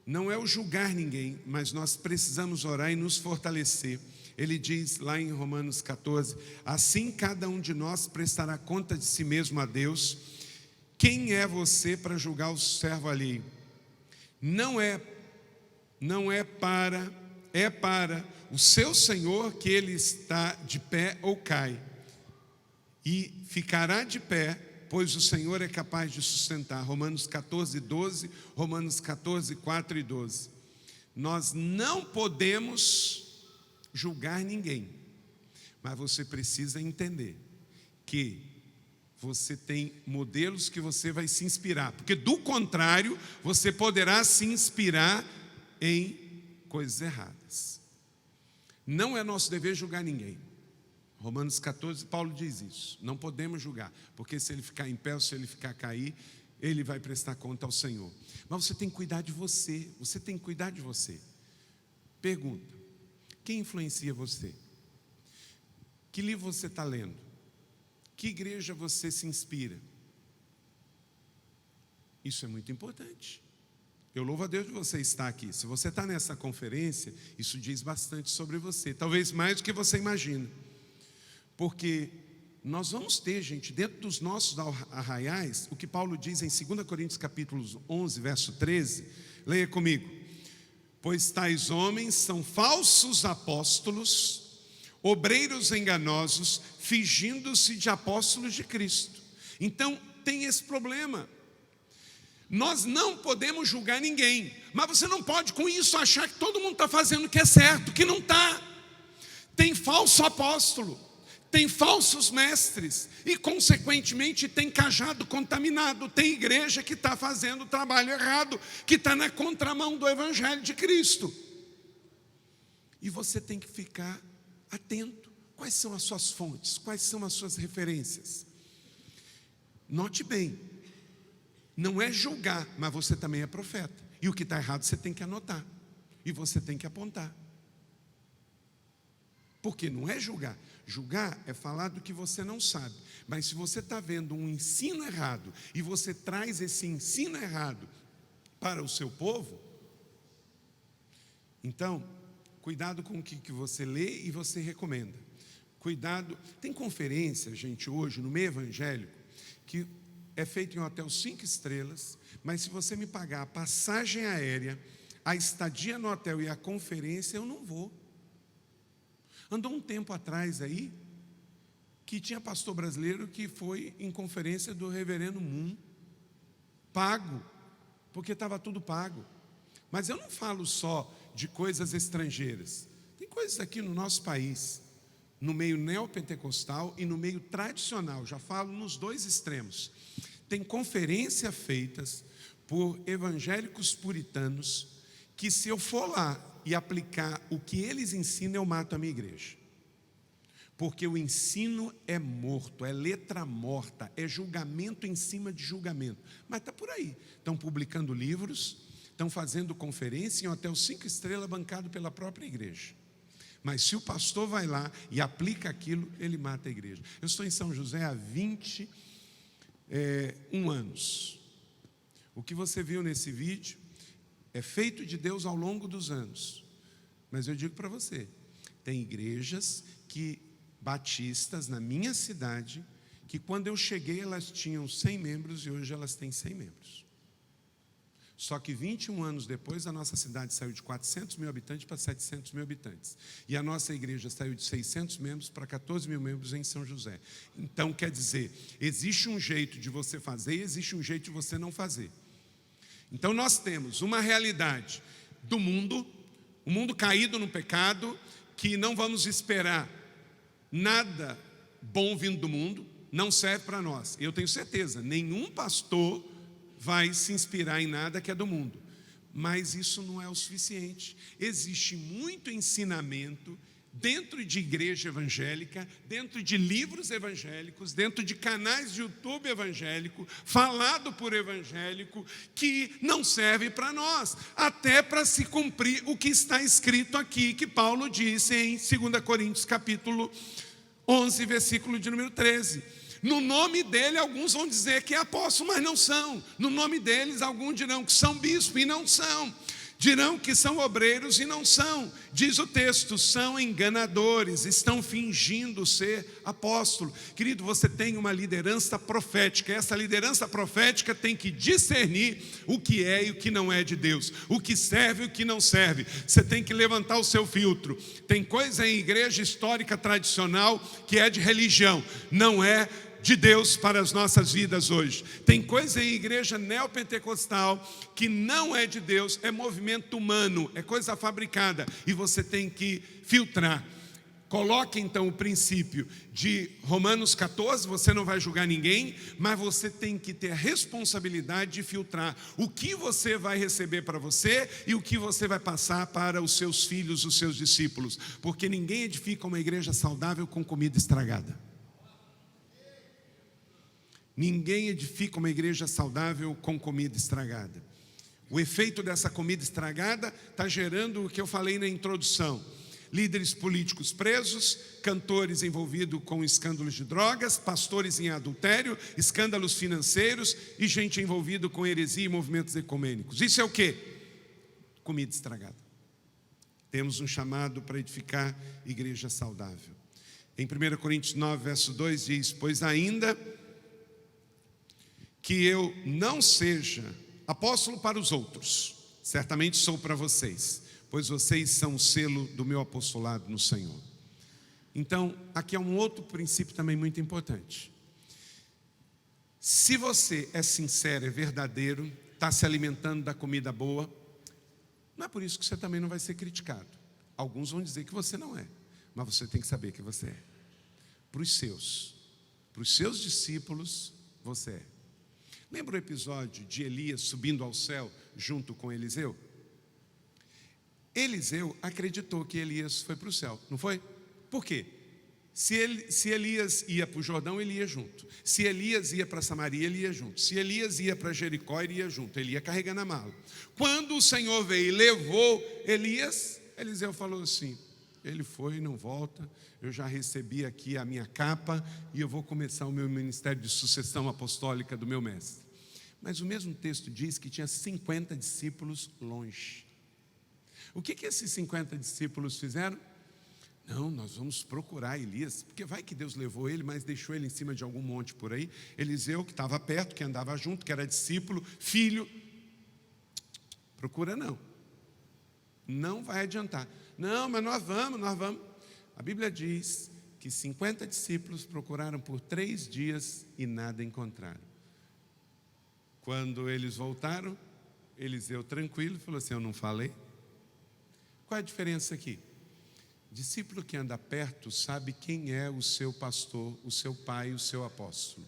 não é o julgar ninguém, mas nós precisamos orar e nos fortalecer. Ele diz lá em Romanos 14, assim cada um de nós prestará conta de si mesmo a Deus. Quem é você para julgar o servo alheio? É para o seu Senhor que ele está de pé ou cai. E ficará de pé, pois o Senhor é capaz de sustentar. Romanos 14, 12, Romanos 14, 4 e 12. Nós não podemos julgar ninguém, mas você precisa entender que você tem modelos que você vai se inspirar, porque do contrário, você poderá se inspirar em coisas erradas. Não é nosso dever julgar ninguém. Romanos 14, Paulo diz isso. Não podemos julgar, porque se ele ficar em pé ou se ele ficar cair, ele vai prestar conta ao Senhor. Mas você tem que cuidar de você. Você tem que cuidar de você. Pergunta: quem influencia você? Que livro você está lendo? Que igreja você se inspira? Isso é muito importante. Eu louvo a Deus de você estar aqui. Se você está nessa conferência, isso diz bastante sobre você. Talvez mais do que você imagina. Porque nós vamos ter, gente, dentro dos nossos arraiais, o que Paulo diz em 2 Coríntios capítulo 11, verso 13. Leia comigo. Pois tais homens são falsos apóstolos, obreiros enganosos, fingindo-se de apóstolos de Cristo. Então, tem esse problema. Nós não podemos julgar ninguém, mas você não pode com isso achar que todo mundo está fazendo o que é certo, que não está. Tem falso apóstolo, tem falsos mestres e, consequentemente, tem cajado contaminado. Tem igreja que está fazendo o trabalho errado, que está na contramão do Evangelho de Cristo. E você tem que ficar atento. Quais são as suas fontes? Quais são as suas referências? Note bem, não é julgar, mas você também é profeta. E o que está errado você tem que anotar. E você tem que apontar. Porque não é julgar. Julgar é falar do que você não sabe. Mas se você está vendo um ensino errado e você traz esse ensino errado para o seu povo, então, cuidado com o que você lê e você recomenda. Cuidado. Tem conferência, gente, hoje no meio evangélico, que é feito em hotel 5 estrelas, mas se você me pagar a passagem aérea, a estadia no hotel e a conferência, eu não vou. Andou um tempo atrás aí, que tinha pastor brasileiro que foi em conferência do reverendo Moon, pago, porque estava tudo pago. Mas eu não falo só de coisas estrangeiras. Tem coisas aqui no nosso país, no meio neopentecostal e no meio tradicional, já falo nos dois extremos. Tem conferências feitas por evangélicos puritanos, que se eu for lá e aplicar o que eles ensinam, eu mato a minha igreja. Porque o ensino é morto, é letra morta, é julgamento em cima de julgamento. Mas está por aí. Estão publicando livros, estão fazendo conferência em hotel 5 estrelas bancado pela própria igreja. Mas se o pastor vai lá e aplica aquilo, ele mata a igreja. Eu estou em São José há 21 anos. O que você viu nesse vídeo é feito de Deus ao longo dos anos. Mas eu digo para você, tem igrejas batistas na minha cidade, que quando eu cheguei elas tinham 100 membros e hoje elas têm 100 membros. Só que 21 anos depois a nossa cidade saiu de 400 mil habitantes para 700 mil habitantes. E a nossa igreja saiu de 600 membros para 14 mil membros em São José. Então quer dizer, existe um jeito de você fazer e existe um jeito de você não fazer. Então nós temos uma realidade do mundo, o mundo caído no pecado, que não vamos esperar nada bom vindo do mundo, não serve para nós. Eu tenho certeza, nenhum pastor vai se inspirar em nada que é do mundo. Mas isso não é o suficiente. Existe muito ensinamento dentro de igreja evangélica, dentro de livros evangélicos, dentro de canais de YouTube evangélico, falado por evangélico, que não serve para nós, até para se cumprir o que está escrito aqui, que Paulo disse em 2 Coríntios capítulo 11, versículo de número 13. No nome dele, alguns vão dizer que é apóstolo, mas não são. No nome deles, alguns dirão que são bispo e não são. Dirão que são obreiros e não são. Diz o texto, são enganadores, estão fingindo ser apóstolo. Querido, você tem uma liderança profética. Essa liderança profética tem que discernir o que é e o que não é de Deus, o que serve e o que não serve. Você tem que levantar o seu filtro. Tem coisa em igreja histórica tradicional que é de religião, não é de Deus para as nossas vidas hoje. Tem coisa em igreja neopentecostal que não é de Deus, é movimento humano, é coisa fabricada, e você tem que filtrar. Coloque então o princípio de Romanos 14, você não vai julgar ninguém, mas você tem que ter a responsabilidade de filtrar o que você vai receber para você e o que você vai passar para os seus filhos, os seus discípulos, porque ninguém edifica uma igreja saudável com comida estragada. Ninguém edifica uma igreja saudável com comida estragada. O efeito dessa comida estragada está gerando o que eu falei na introdução: líderes políticos presos, cantores envolvidos com escândalos de drogas, pastores em adultério, escândalos financeiros e gente envolvida com heresia e movimentos ecumênicos. Isso é o quê? Comida estragada. Temos um chamado para edificar igreja saudável. Em 1 Coríntios 9, verso 2 diz: pois ainda que eu não seja apóstolo para os outros, certamente sou para vocês, pois vocês são o selo do meu apostolado no Senhor. Então, aqui é um outro princípio também muito importante. Se você é sincero, é verdadeiro, está se alimentando da comida boa, não é por isso que você também não vai ser criticado. Alguns vão dizer que você não é, mas você tem que saber que você é. Para os seus discípulos, você é. Lembra o episódio de Elias subindo ao céu junto com Eliseu? Eliseu acreditou que Elias foi para o céu, não foi? Por quê? Se Elias ia para o Jordão, ele ia junto. Se Elias ia para Samaria, ele ia junto. Se Elias ia para Jericó, ele ia junto. Ele ia carregando a mala. Quando o Senhor veio e levou Elias, Eliseu falou assim: ele foi e não volta, eu já recebi aqui a minha capa e eu vou começar o meu ministério de sucessão apostólica do meu mestre. Mas o mesmo texto diz que tinha 50 discípulos longe. O que esses 50 discípulos fizeram? Não, nós vamos procurar Elias, porque vai que Deus levou ele, mas deixou ele em cima de algum monte por aí. Eliseu, que estava perto, que andava junto, que era discípulo, filho, procura não. Não vai adiantar. Não, mas nós vamos. A Bíblia diz que 50 discípulos procuraram por 3 dias e nada encontraram. Quando eles voltaram, Eliseu tranquilo falou assim: eu não falei? Qual é a diferença aqui? Discípulo que anda perto sabe quem é o seu pastor, o seu pai, o seu apóstolo.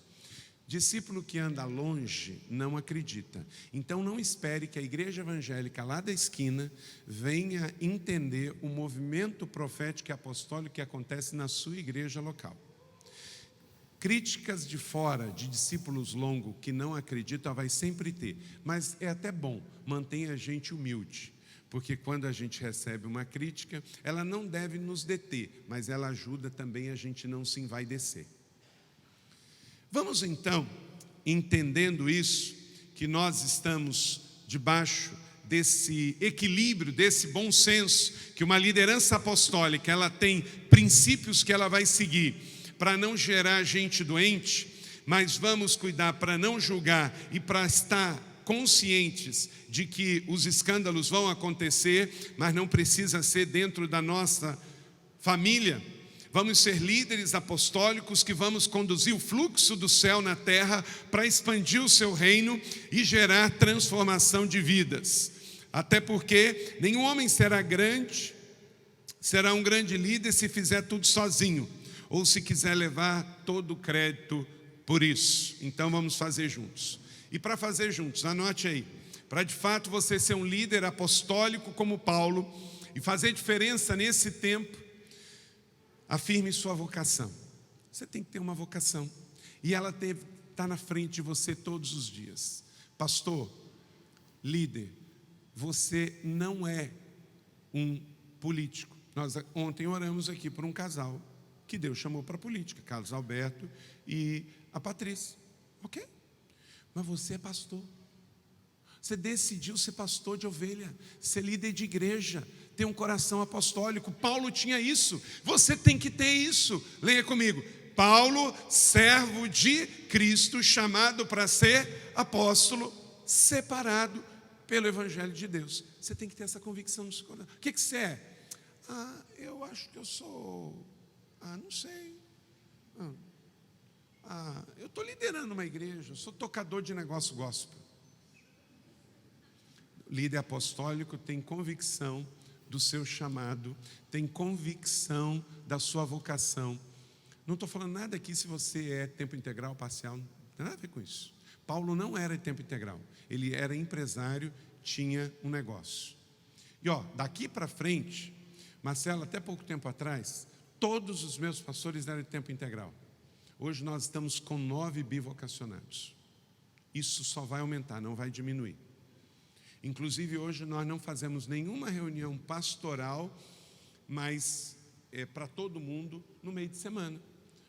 Discípulo que anda longe não acredita. Então não espere que a igreja evangélica lá da esquina venha entender o movimento profético e apostólico que acontece na sua igreja local. Críticas de fora, de discípulos longos que não acreditam, vai sempre ter. Mas é até bom, mantenha a gente humilde. Porque quando a gente recebe uma crítica, ela não deve nos deter, mas ela ajuda também a gente não se envaidecer. Vamos então, entendendo isso, que nós estamos debaixo desse equilíbrio, desse bom senso, que uma liderança apostólica, ela tem princípios que ela vai seguir, para não gerar gente doente, mas vamos cuidar para não julgar e para estar conscientes de que os escândalos vão acontecer, mas não precisa ser dentro da nossa família. Vamos ser líderes apostólicos que vamos conduzir o fluxo do céu na terra para expandir o seu reino e gerar transformação de vidas. Até porque nenhum homem será um grande líder se fizer tudo sozinho, ou se quiser levar todo o crédito por isso. Então vamos fazer juntos. E para fazer juntos, anote aí, para de fato você ser um líder apostólico como Paulo e fazer diferença nesse tempo, afirme sua vocação. Você tem que ter uma vocação, e ela está na frente de você todos os dias. Pastor, líder, você não é um político. Nós ontem oramos aqui por um casal que Deus chamou para a política, Carlos Alberto e a Patrícia. Ok? Mas você é pastor. Você decidiu ser pastor de ovelha, ser líder de igreja, ter um coração apostólico. Paulo tinha isso, você tem que ter isso. Leia comigo. Paulo, servo de Cristo, chamado para ser apóstolo, separado pelo Evangelho de Deus. Você tem que ter essa convicção no seu coração. O que você é? Eu acho que eu sou... não sei. Eu estou liderando uma igreja, eu sou tocador de negócio gospel. Líder apostólico tem convicção do seu chamado, tem convicção da sua vocação. Não estou falando nada aqui se você é tempo integral, parcial, não tem nada a ver com isso. Paulo não era de tempo integral, ele era empresário, tinha um negócio. E daqui para frente, Marcelo, até pouco tempo atrás, todos os meus pastores eram de tempo integral. Hoje nós estamos com 9 bivocacionados. Isso só vai aumentar, não vai diminuir. Inclusive hoje nós não fazemos nenhuma reunião pastoral, mas para todo mundo no meio de semana,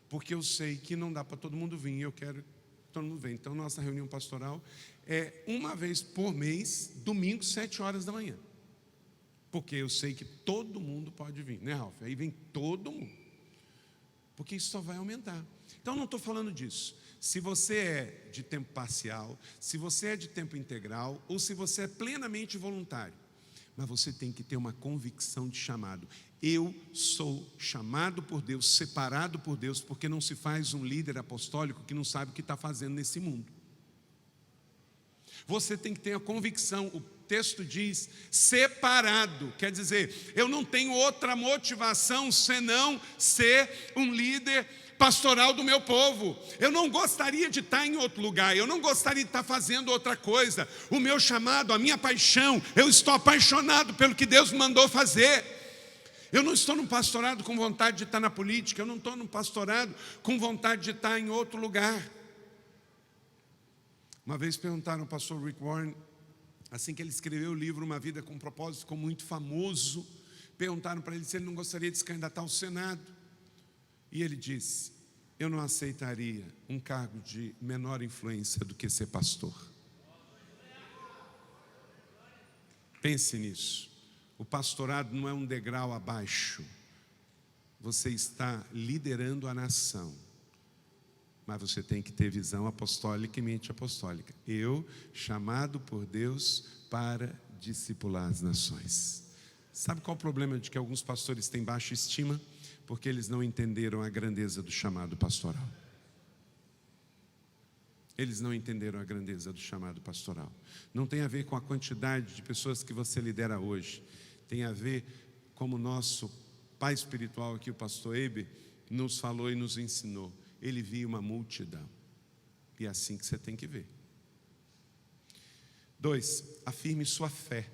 porque eu sei que não dá para todo mundo vir e eu quero que todo mundo venha. Então nossa reunião pastoral é uma vez por mês, domingo, 7 horas da manhã, porque eu sei que todo mundo pode vir, né, Ralf? Aí vem todo mundo, porque isso só vai aumentar. Então não estou falando disso. Se você é de tempo parcial, se você é de tempo integral, ou se você é plenamente voluntário, mas você tem que ter uma convicção de chamado. Eu sou chamado por Deus, separado por Deus, porque não se faz um líder apostólico que não sabe o que está fazendo nesse mundo. Você tem que ter a convicção. O texto diz separado, quer dizer, eu não tenho outra motivação senão ser um líder pastoral do meu povo. Eu não gostaria de estar em outro lugar, eu não gostaria de estar fazendo outra coisa. O meu chamado, a minha paixão, eu estou apaixonado pelo que Deus me mandou fazer. Eu não estou num pastorado com vontade de estar na política, eu não estou num pastorado com vontade de estar em outro lugar. Uma vez perguntaram ao pastor Rick Warren, assim que ele escreveu o livro Uma Vida com Propósito, ficou muito famoso, perguntaram para ele se ele não gostaria de se candidatar ao Senado. E ele disse, eu não aceitaria um cargo de menor influência do que ser pastor. Pense nisso. O pastorado não é um degrau abaixo. Você está liderando a nação. Mas você tem que ter visão apostólica e mente apostólica. Eu, chamado por Deus para discipular as nações. Sabe qual é o problema de que alguns pastores têm baixa estima? Porque eles não entenderam a grandeza do chamado pastoral. Eles não entenderam a grandeza do chamado pastoral. Não tem a ver com a quantidade de pessoas que você lidera hoje. Tem a ver como o nosso pai espiritual aqui, o pastor Eibe, nos falou e nos ensinou. Ele via uma multidão. E é assim que você tem que ver. 2, afirme sua fé.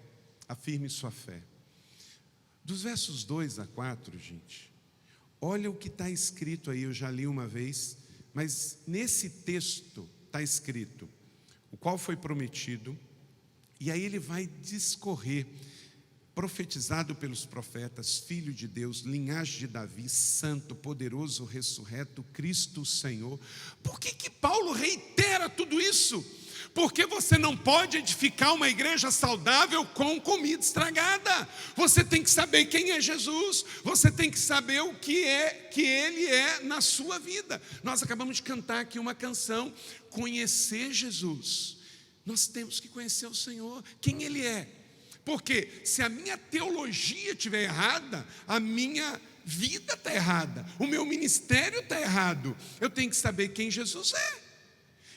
Afirme sua fé. Dos versos 2 a 4, gente, olha o que está escrito aí, eu já li uma vez, mas nesse texto está escrito, o qual foi prometido, e aí ele vai discorrer, profetizado pelos profetas, Filho de Deus, linhagem de Davi, santo, poderoso, ressurreto, Cristo o Senhor. Por que Paulo reitera tudo isso? Porque você não pode edificar uma igreja saudável com comida estragada. Você tem que saber quem é Jesus. Você tem que saber o que Ele é na sua vida. Nós acabamos de cantar aqui uma canção, Conhecer Jesus. Nós temos que conhecer o Senhor, quem Ele é. Porque se a minha teologia estiver errada, a minha vida está errada, o meu ministério está errado. Eu tenho que saber quem Jesus é.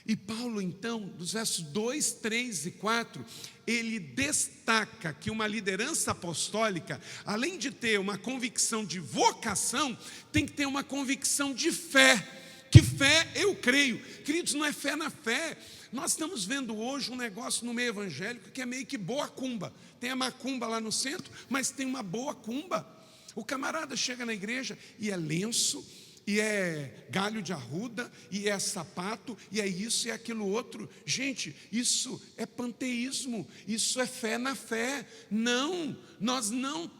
E Paulo, então, dos versos 2, 3 e 4, ele destaca que uma liderança apostólica, além de ter uma convicção de vocação, tem que ter uma convicção de fé. Que fé eu creio. Queridos, não é fé na fé. Nós estamos vendo hoje um negócio no meio evangélico que é meio que boa cumba. Tem a macumba lá no centro, mas tem uma boa cumba. O camarada chega na igreja e é lenço, e é galho de arruda, e é sapato, e é isso e é aquilo outro. Gente, isso é panteísmo, isso é fé na fé. Não, nós não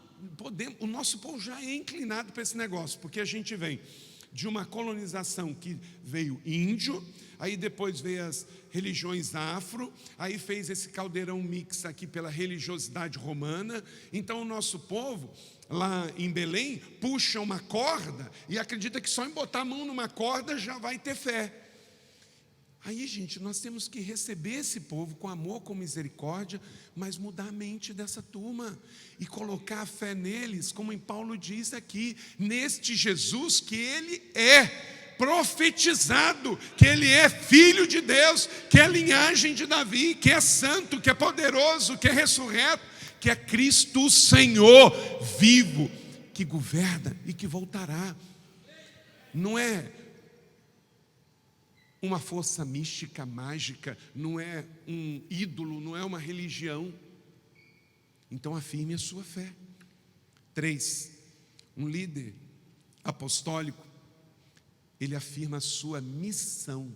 o nosso povo já é inclinado para esse negócio, porque a gente vem de uma colonização que veio índio, aí depois veio as religiões afro, aí fez esse caldeirão mix aqui pela religiosidade romana. Então o nosso povo, lá em Belém, puxa uma corda e acredita que só em botar a mão numa corda já vai ter fé. Aí, gente, nós temos que receber esse povo com amor, com misericórdia, mas mudar a mente dessa turma e colocar a fé neles, como em Paulo diz aqui, neste Jesus que ele é profetizado, que ele é filho de Deus, que é linhagem de Davi, que é santo, que é poderoso, que é ressurreto, que é Cristo Senhor vivo, que governa e que voltará. Não é uma força mística, mágica, não é um ídolo, não é uma religião. Então afirme a sua fé. 3, um líder apostólico, ele afirma a sua missão,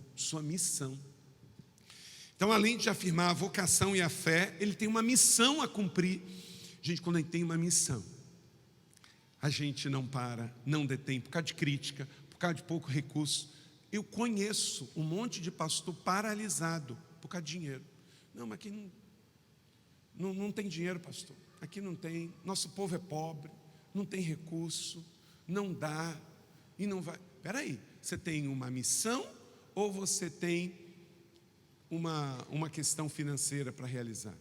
Então, além de afirmar a vocação e a fé, ele tem uma missão a cumprir. Gente, quando a gente tem uma missão, a gente não para, não detém, por causa de crítica, por causa de pouco recurso. Eu conheço um monte de pastor paralisado por causa de dinheiro. Não, mas aqui não tem dinheiro, pastor. Aqui não tem, nosso povo é pobre, não tem recurso, não dá e não vai. Espera aí, você tem uma missão ou você tem uma questão financeira para realizar?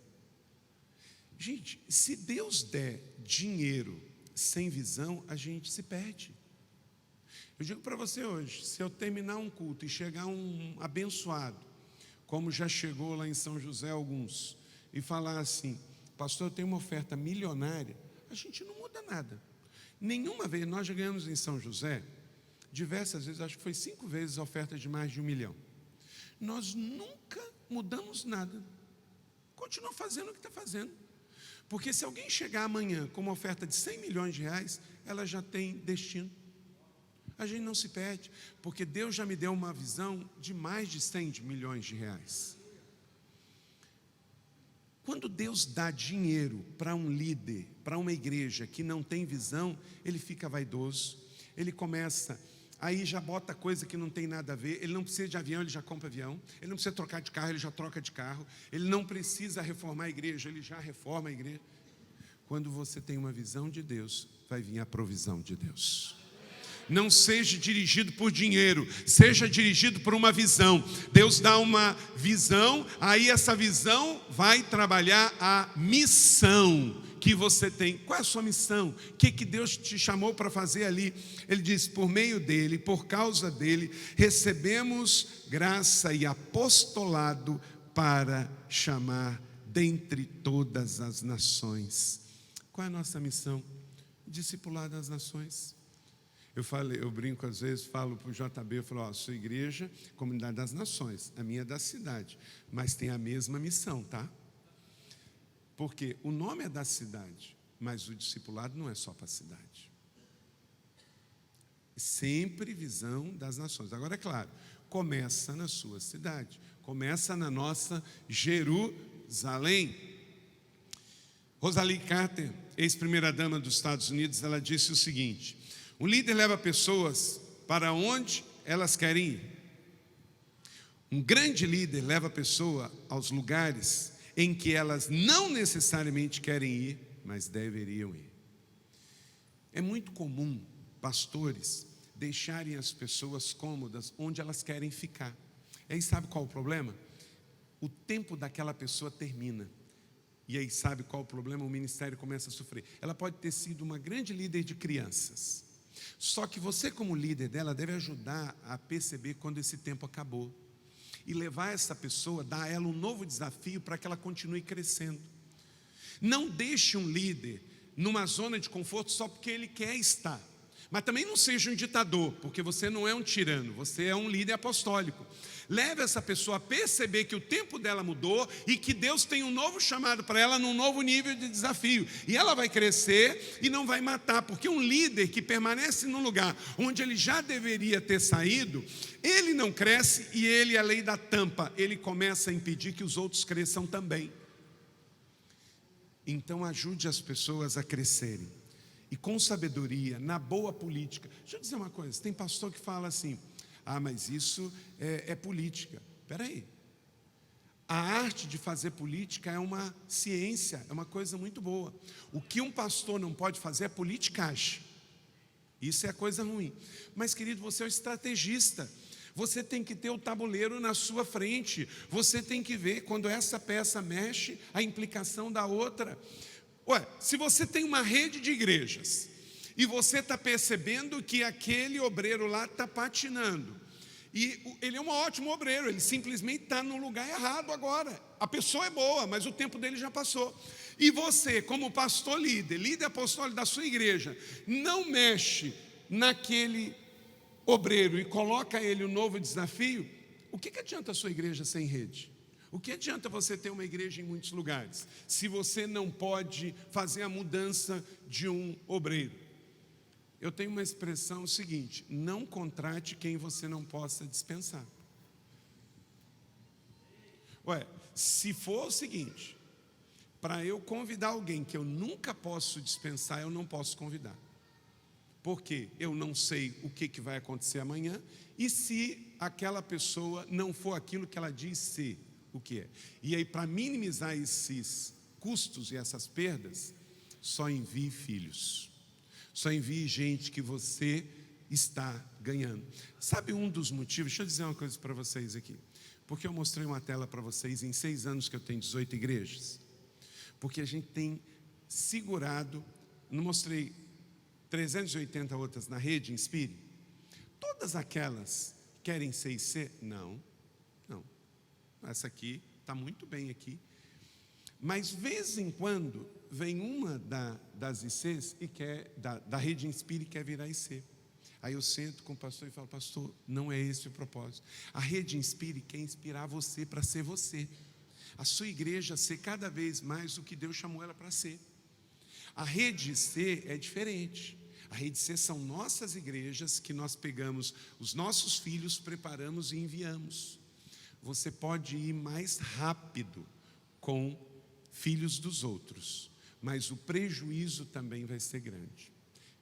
Gente, se Deus der dinheiro sem visão, a gente se perde. Eu digo para você hoje, se eu terminar um culto e chegar um abençoado, como já chegou lá em São José alguns, e falar assim, pastor, eu tenho uma oferta milionária, a gente não muda nada. Nenhuma vez, nós já ganhamos em São José, diversas vezes, acho que foi 5 vezes a oferta de mais de 1 milhão. Nós nunca mudamos nada, continua fazendo o que está fazendo. Porque se alguém chegar amanhã com uma oferta de 100 milhões de reais, ela já tem destino. A gente não se perde, porque Deus já me deu uma visão de mais de 100 milhões de reais. Quando Deus dá dinheiro para um líder, para uma igreja que não tem visão, ele fica vaidoso, ele começa, aí já bota coisa que não tem nada a ver, ele não precisa de avião, ele já compra avião, ele não precisa trocar de carro, ele já troca de carro, ele não precisa reformar a igreja, ele já reforma a igreja. Quando você tem uma visão de Deus, vai vir a provisão de Deus. Não seja dirigido por dinheiro, seja dirigido por uma visão. Deus dá uma visão, aí essa visão vai trabalhar a missão que você tem. Qual é a sua missão? O que Deus te chamou para fazer ali? Ele diz, por meio dele, por causa dele, recebemos graça e apostolado para chamar dentre todas as nações. Qual é a nossa missão? Discipular das nações. Eu brinco às vezes, falo para o JB, eu falo, sua igreja, comunidade das nações, a minha é da cidade, mas tem a mesma missão, tá? Porque o nome é da cidade, mas o discipulado não é só para a cidade. Sempre visão das nações. Agora, é claro, começa na sua cidade, começa na nossa Jerusalém. Rosalynn Carter, ex-primeira-dama dos Estados Unidos, ela disse o seguinte: o líder leva pessoas para onde elas querem ir. Um grande líder leva a pessoa aos lugares em que elas não necessariamente querem ir, mas deveriam ir. É muito comum pastores deixarem as pessoas cômodas onde elas querem ficar. E aí sabe qual o problema? O tempo daquela pessoa termina. E aí sabe qual o problema? O ministério começa a sofrer. Ela pode ter sido uma grande líder de crianças. Só que você, como líder dela, deve ajudar a perceber quando esse tempo acabou. E levar essa pessoa, dar a ela um novo desafio para que ela continue crescendo. Não deixe um líder numa zona de conforto só porque ele quer estar. Mas também não seja um ditador, porque você não é um tirano, você é um líder apostólico. Leve essa pessoa a perceber que o tempo dela mudou e que Deus tem um novo chamado para ela num novo nível de desafio. E ela vai crescer e não vai matar, porque um líder que permanece num lugar onde ele já deveria ter saído, ele não cresce e ele, a lei da tampa, ele começa a impedir que os outros cresçam também. Então ajude as pessoas a crescerem. e com sabedoria, na boa política. Deixa eu dizer uma coisa, tem pastor que fala assim, mas isso é política. Espera aí. A arte de fazer política é uma ciência, é uma coisa muito boa. O que um pastor não pode fazer é politicagem. Isso é a coisa ruim. Mas, querido, você é um estrategista. Você tem que ter o tabuleiro na sua frente. Você tem que ver quando essa peça mexe, a implicação da outra. Se você tem uma rede de igrejas e você está percebendo que aquele obreiro lá está patinando, e ele é um ótimo obreiro, ele simplesmente está no lugar errado agora. A pessoa é boa, mas o tempo dele já passou. E você, como pastor líder apostólico da sua igreja, não mexe naquele obreiro e coloca ele um novo desafio, o que adianta a sua igreja sem rede? O que adianta você ter uma igreja em muitos lugares, se você não pode fazer a mudança de um obreiro? Eu tenho uma expressão seguinte: não contrate quem você não possa dispensar. Se for o seguinte, para eu convidar alguém que eu nunca posso dispensar, eu não posso convidar. Porque eu não sei o que vai acontecer amanhã, e se aquela pessoa não for aquilo que ela diz ser, o que é. E aí, para minimizar esses custos e essas perdas, só envie filhos. Só envie gente que você está ganhando. Sabe um dos motivos? Deixa eu dizer uma coisa para vocês aqui. Porque eu mostrei uma tela para vocês em 6 anos que eu tenho 18 igrejas. Porque a gente tem segurado, não mostrei 380 outras na rede Inspire? Todas aquelas querem ser IC? Não. Essa aqui está muito bem aqui. Mas, vez em quando, vem uma das ICs e quer, da rede Inspire, quer virar IC. Aí eu sento com o pastor e falo: pastor, não é esse o propósito. A rede Inspire quer inspirar você para ser você. A sua igreja ser cada vez mais o que Deus chamou ela para ser. A rede C é diferente. A rede C são nossas igrejas que nós pegamos os nossos filhos, preparamos e enviamos. Você pode ir mais rápido com filhos dos outros, mas o prejuízo também vai ser grande.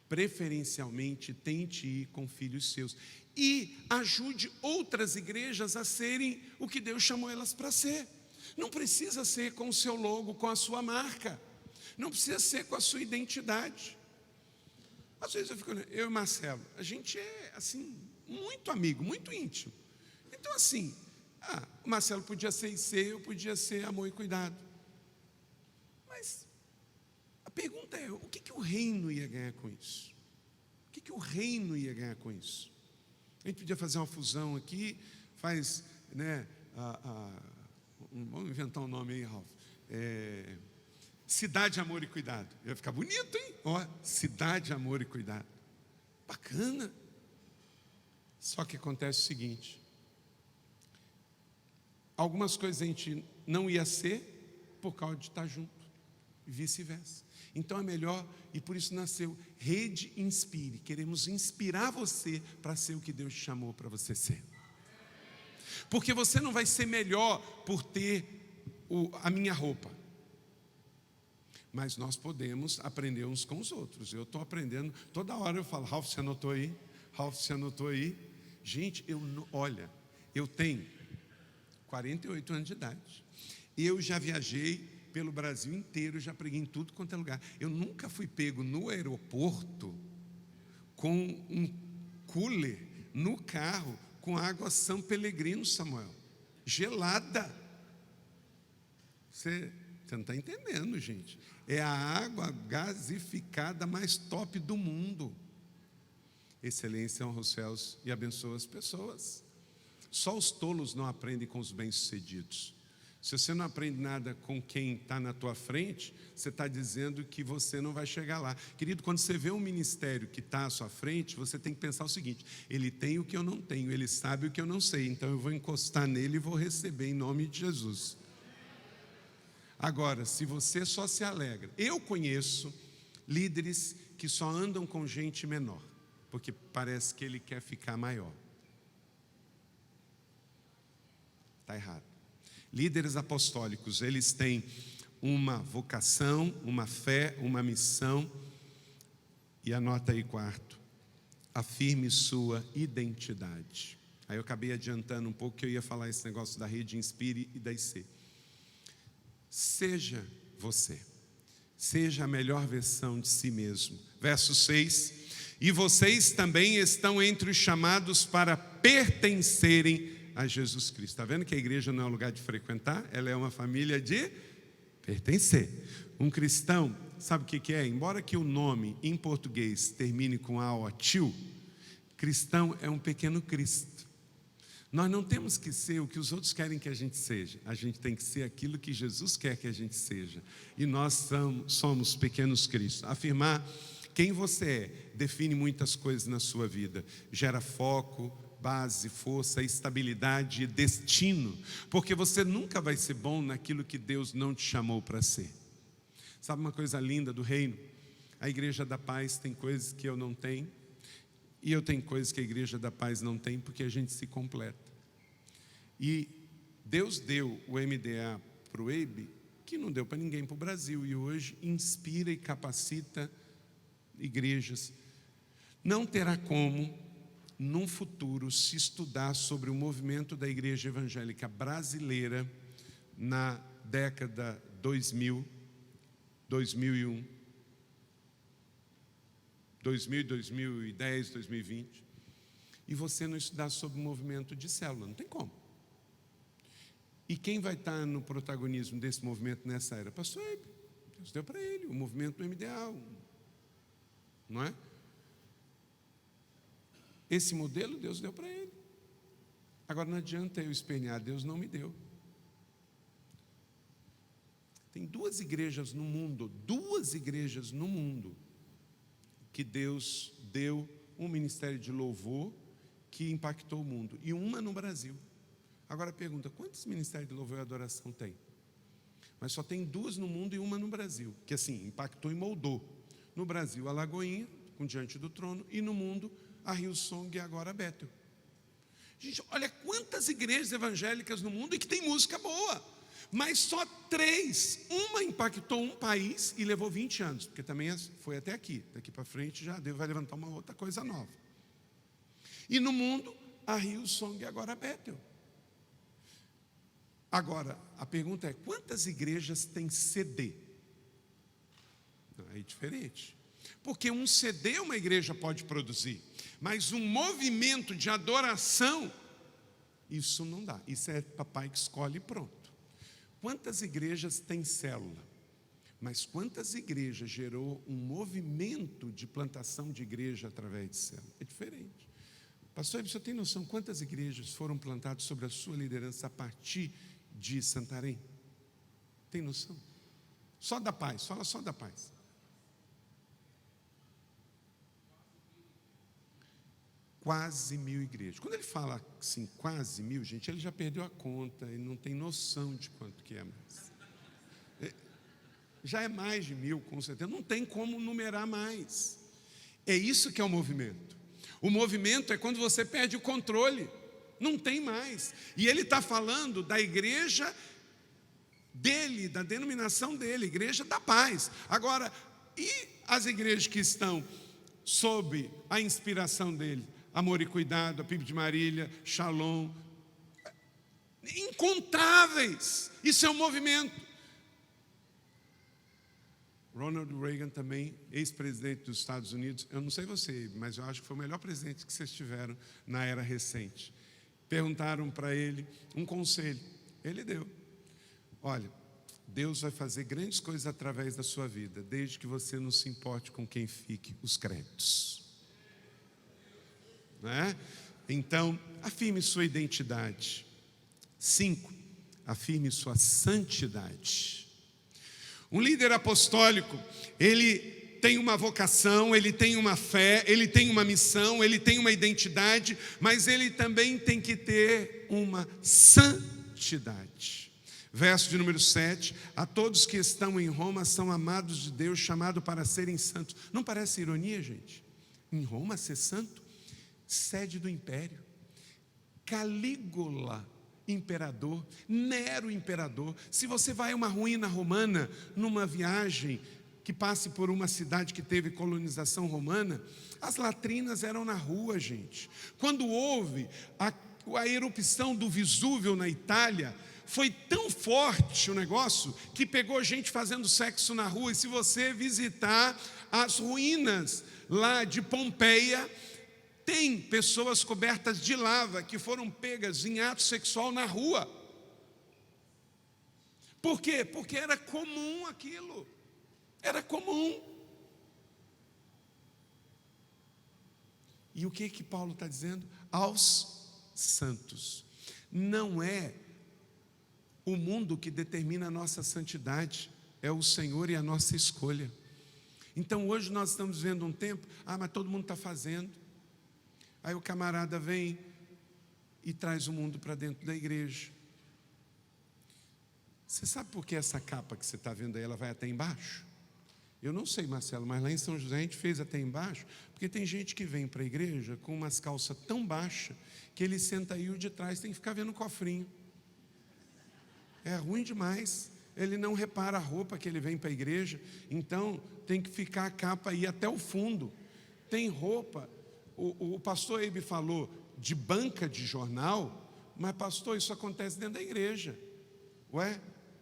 Preferencialmente, tente ir com filhos seus e ajude outras igrejas a serem o que Deus chamou elas para ser. Não precisa ser com o seu logo, com a sua marca, não precisa ser com a sua identidade. Às vezes eu e Marcelo, a gente é assim, muito amigo, muito íntimo. Então assim, o Marcelo podia ser IC, eu podia ser Amor e Cuidado. Mas a pergunta é: o que o reino ia ganhar com isso? O que o reino ia ganhar com isso? A gente podia fazer uma fusão aqui, faz, vamos inventar um nome aí, Ralf. Cidade, Amor e Cuidado. Ia ficar bonito, hein? Cidade, Amor e Cuidado. Bacana. Só que acontece o seguinte: algumas coisas a gente não ia ser por causa de estar junto, e vice-versa. Então é melhor, e por isso nasceu Rede Inspire. Queremos inspirar você para ser o que Deus te chamou para você ser. Porque você não vai ser melhor por ter a minha roupa, mas nós podemos aprender uns com os outros. Eu estou aprendendo, toda hora eu falo: Ralf, você anotou aí? Ralf, você anotou aí? Gente, olha, eu tenho 48 anos de idade. Eu já viajei pelo Brasil inteiro, já preguei em tudo quanto é lugar. Eu nunca fui pego no aeroporto com um cooler no carro com água São Pellegrino, Samuel, gelada. Você não está entendendo, gente. É a água gasificada mais top do mundo. Excelência honra os céus e abençoa as pessoas. Só os tolos não aprendem com os bem-sucedidos. Se você não aprende nada com quem está na tua frente, você está dizendo que você não vai chegar lá. Querido, quando você vê um ministério que está à sua frente, você tem que pensar o seguinte: ele tem o que eu não tenho, ele sabe o que eu não sei, então eu vou encostar nele e vou receber em nome de Jesus. Agora, se você só se alegra, eu conheço líderes que só andam com gente menor, porque parece que ele quer ficar maior. Está errado. Líderes apostólicos, eles têm uma vocação, uma fé, uma missão, E anota aí, quarto, afirme sua identidade. Aí eu acabei adiantando um pouco que eu ia falar esse negócio da rede Inspire e da IC. Seja você. Seja a melhor versão de si mesmo. Verso 6. E vocês também estão entre os chamados para pertencerem a Jesus Cristo. Está vendo que a igreja não é um lugar de frequentar? Ela é uma família de pertencer. Um cristão, sabe o que é? Embora que o nome em português termine com a ou tio, cristão é um pequeno Cristo. Nós não temos que ser o que os outros querem que a gente seja. A gente tem que ser aquilo que Jesus quer que a gente seja. E nós somos pequenos Cristos. Afirmar quem você é define muitas coisas na sua vida. Gera foco, base, força, estabilidade e destino. Porque você nunca vai ser bom naquilo que Deus não te chamou para ser. Sabe uma coisa linda do reino? A Igreja da Paz tem coisas que eu não tenho. E eu tenho coisas que a Igreja da Paz não tem, porque a gente se completa. E Deus deu o MDA para o EIB, que não deu para ninguém para o Brasil. E hoje inspira e capacita igrejas. Não terá como, num futuro, se estudar sobre o movimento da igreja evangélica brasileira na década 2000, 2001, 2010, 2020, e você não estudar sobre o movimento de célula. Não tem como. E quem vai estar no protagonismo desse movimento nessa era? Pastor Eibe. Deus deu para ele, o movimento do MDA, não é? Esse modelo Deus deu para ele. Agora não adianta eu espernear, Deus não me deu. Tem duas igrejas no mundo, que Deus deu um ministério de louvor que impactou o mundo, e uma no Brasil. Agora pergunta, quantos ministérios de louvor e adoração tem? Mas só tem duas no mundo e uma no Brasil, que assim, impactou e moldou. No Brasil, a Lagoinha, com Diante do Trono, e no mundo, a Hillsong e agora a Bethel. Gente, olha quantas igrejas evangélicas no mundo e que tem música boa, mas só 3. Uma impactou um país e levou 20 anos, porque também foi até aqui. Daqui para frente já Deus vai levantar uma outra coisa nova. E no mundo, a Hillsong e agora a Bethel. Agora, a pergunta é, quantas igrejas têm CD? É diferente. Porque um CD uma igreja pode produzir, mas um movimento de adoração, isso não dá. Isso é papai que escolhe e pronto. Quantas igrejas têm célula? Mas quantas igrejas gerou um movimento de plantação de igreja através de célula? É diferente. Pastor, você tem noção quantas igrejas foram plantadas sobre a sua liderança a partir de Santarém? Tem noção? Só da Paz, fala só da Paz. Quase 1000 igrejas. Quando ele fala assim, quase 1000, gente, ele já perdeu a conta, ele não tem noção de quanto que é mais. Já é mais de 1000, com certeza, não tem como numerar mais. É isso que é o movimento. O movimento é quando você perde o controle, não tem mais. E ele está falando da igreja dele, da denominação dele, Igreja da Paz. Agora, e as igrejas que estão sob a inspiração dele? Amor e Cuidado, a PIB de Marília, Shalom, incontáveis. Isso é um movimento. Ronald Reagan também, ex-presidente dos Estados Unidos, eu não sei você, mas eu acho que foi o melhor presidente que vocês tiveram na era recente. Perguntaram para ele um conselho, ele deu. Olha, Deus vai fazer grandes coisas através da sua vida, desde que você não se importe com quem fique os créditos. Né? Então, afirme sua identidade. 5, afirme sua santidade. Um líder apostólico, ele tem uma vocação, ele tem uma fé, ele tem uma missão, ele tem uma identidade, mas ele também tem que ter uma santidade. Verso de número 7, a todos que estão em Roma são amados de Deus, chamados para serem santos. Não parece ironia, gente? Em Roma ser santo? Sede do império, Calígula, imperador, Nero, imperador. Se você vai a uma ruína romana, numa viagem que passe por uma cidade que teve colonização romana, as latrinas eram na rua, gente. Quando houve a erupção do Vesúvio na Itália, foi tão forte o negócio que pegou gente fazendo sexo na rua. E se você visitar as ruínas lá de Pompeia, tem pessoas cobertas de lava que foram pegas em ato sexual na rua. Por quê? Porque era comum aquilo. Era comum. E o que Paulo está dizendo? Aos santos. Não é o mundo que determina a nossa santidade, é o Senhor e a nossa escolha. Então hoje nós estamos vendo um tempo, mas todo mundo está fazendo. Aí o camarada vem e traz o mundo para dentro da igreja. Você sabe por que essa capa que você está vendo aí, ela vai até embaixo? Eu não sei, Marcelo, mas lá em São José a gente fez até embaixo, porque tem gente que vem para a igreja com umas calças tão baixas, que ele senta aí, o de trás tem que ficar vendo o cofrinho. É ruim demais. Ele não repara a roupa que ele vem para a igreja, então tem que ficar a capa aí até o fundo. Tem roupa, o pastor Eibe falou de banca de jornal, mas pastor, isso acontece dentro da igreja.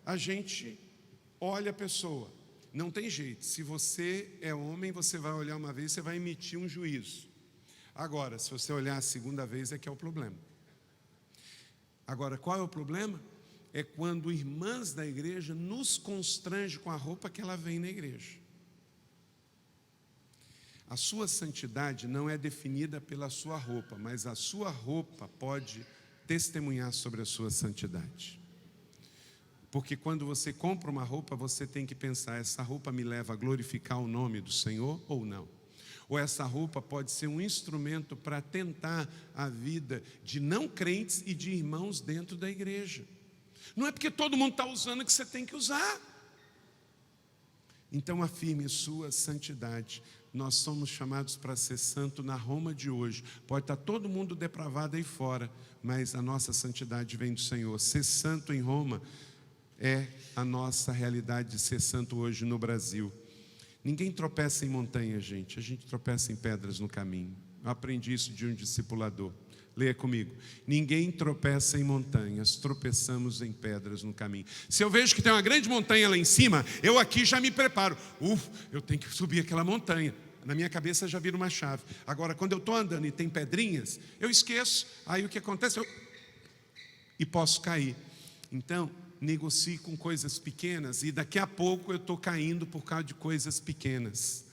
A gente olha a pessoa, não tem jeito, se você é homem, você vai olhar uma vez, você vai emitir um juízo. Agora, se você olhar a segunda vez, é que é o problema. Agora, qual é o problema? É quando irmãs da igreja nos constrangem com a roupa que ela vem na igreja. A sua santidade não é definida pela sua roupa, mas a sua roupa pode testemunhar sobre a sua santidade. Porque quando você compra uma roupa, você tem que pensar, essa roupa me leva a glorificar o nome do Senhor ou não? Ou essa roupa pode ser um instrumento para tentar a vida de não crentes e de irmãos dentro da igreja. Não é porque todo mundo está usando que você tem que usar. Então afirme sua santidade. Nós somos chamados para ser santo na Roma de hoje. Pode estar todo mundo depravado aí fora, mas a nossa santidade vem do Senhor. Ser santo em Roma é a nossa realidade de ser santo hoje no Brasil. Ninguém tropeça em montanha, gente. A gente tropeça em pedras no caminho. Eu aprendi isso de um discipulador. Leia comigo. Ninguém tropeça em montanhas, tropeçamos em pedras no caminho. Se eu vejo que tem uma grande montanha lá em cima, eu aqui já me preparo. Eu tenho que subir aquela montanha. Na minha cabeça já vira uma chave. Agora, quando eu estou andando e tem pedrinhas, eu esqueço. Aí o que acontece? E posso cair. Então, negocie com coisas pequenas e daqui a pouco eu estou caindo por causa de coisas pequenas.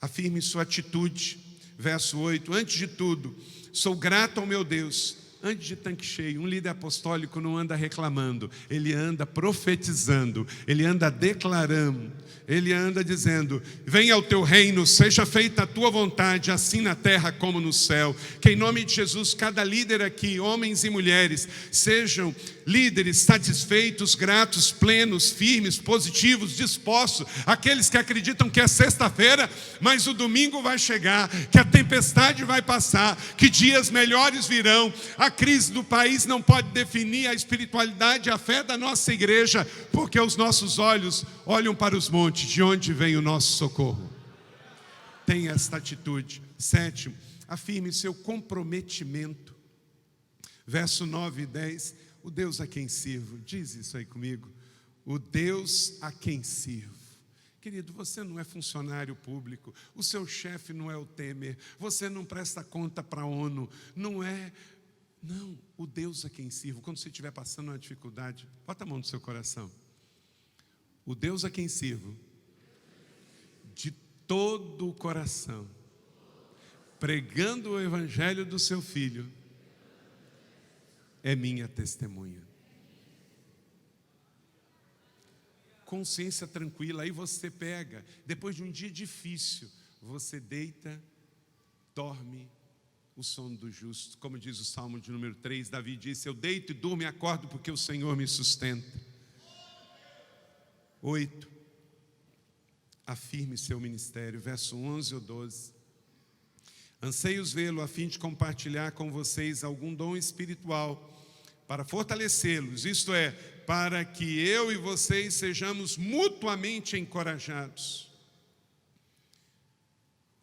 Afirme sua atitude. Verso 8, antes de tudo, sou grato ao meu Deus. Antes de tanque cheio, um líder apostólico não anda reclamando, ele anda profetizando, ele anda declarando, ele anda dizendo, venha ao teu reino, seja feita a tua vontade, assim na terra como no céu. Que em nome de Jesus, cada líder aqui, homens e mulheres, sejam líderes satisfeitos, gratos, plenos, firmes, positivos, dispostos, aqueles que acreditam que é sexta-feira, mas o domingo vai chegar, que a tempestade vai passar, que dias melhores virão. A crise do país não pode definir a espiritualidade e a fé da nossa igreja, porque os nossos olhos olham para os montes, de onde vem o nosso socorro. Tenha esta atitude. 7, afirme seu comprometimento. Verso 9 e 10, o Deus a quem sirvo, diz isso aí comigo, o Deus a quem sirvo. Querido, você não é funcionário público, o seu chefe não é o Temer, você não presta conta para a ONU, não, o Deus a quem sirvo. Quando você estiver passando uma dificuldade, bota a mão no seu coração. O Deus a quem sirvo, de todo o coração, pregando o evangelho do seu Filho, é minha testemunha. Consciência tranquila, aí você pega, depois de um dia difícil, você deita, dorme o sono do justo. Como diz o Salmo de número 3, Davi disse, eu deito e durmo e acordo porque o Senhor me sustenta. 8, afirme seu ministério, verso 11 ou 12. Anseios vê-lo a fim de compartilhar com vocês algum dom espiritual, para fortalecê-los, isto é, para que eu e vocês sejamos mutuamente encorajados.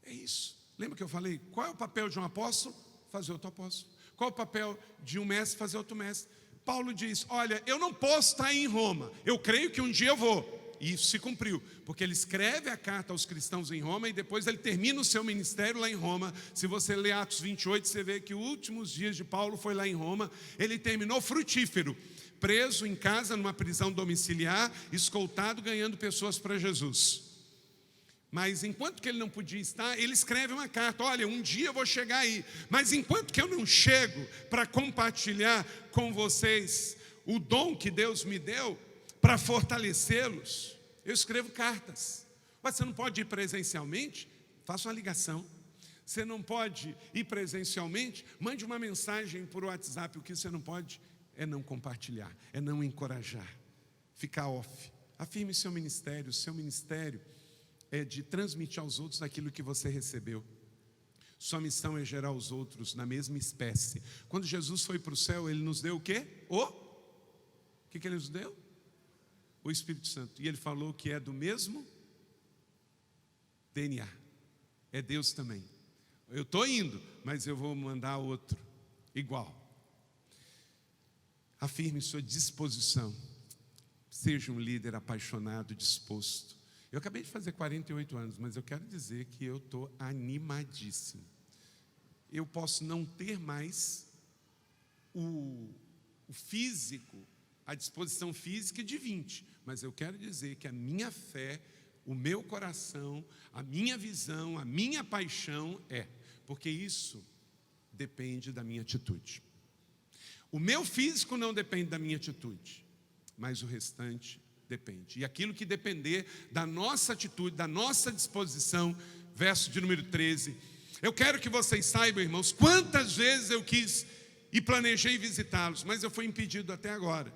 É isso. Lembra que eu falei? Qual é o papel de um apóstolo? Fazer outro apóstolo. Qual é o papel de um mestre? Fazer outro mestre. Paulo diz, olha, eu não posso estar em Roma, eu creio que um dia eu vou. E isso se cumpriu, porque ele escreve a carta aos cristãos em Roma e depois ele termina o seu ministério lá em Roma. Se você ler Atos 28, você vê que os últimos dias de Paulo foi lá em Roma. Ele terminou frutífero, preso em casa, numa prisão domiciliar, escoltado, ganhando pessoas para Jesus. Mas enquanto que ele não podia estar, ele escreve uma carta, olha, um dia eu vou chegar aí, mas enquanto que eu não chego para compartilhar com vocês o dom que Deus me deu, para fortalecê-los, eu escrevo cartas. Mas você não pode ir presencialmente? Faça uma ligação. Você não pode ir presencialmente? Mande uma mensagem por WhatsApp. O que você não pode é não compartilhar, é não encorajar, ficar off. Afirme seu ministério. O seu ministério é de transmitir aos outros aquilo que você recebeu. Sua missão é gerar os outros na mesma espécie. Quando Jesus foi para o céu, Ele nos deu o quê? O que Ele nos deu? O Espírito Santo. E Ele falou que é do mesmo DNA. É Deus também. Eu estou indo, mas eu vou mandar outro igual. Afirme sua disposição. Seja um líder apaixonado, disposto. Eu acabei de fazer 48 anos, mas eu quero dizer que eu estou animadíssimo. Eu posso não ter mais o físico, a disposição física de 20, mas eu quero dizer que a minha fé, o meu coração, a minha visão, a minha paixão porque isso depende da minha atitude. O meu físico não depende da minha atitude, mas o restante depende. E aquilo que depender da nossa atitude, da nossa disposição, verso de número 13, eu quero que vocês saibam, irmãos, quantas vezes eu quis e planejei visitá-los, mas eu fui impedido até agora.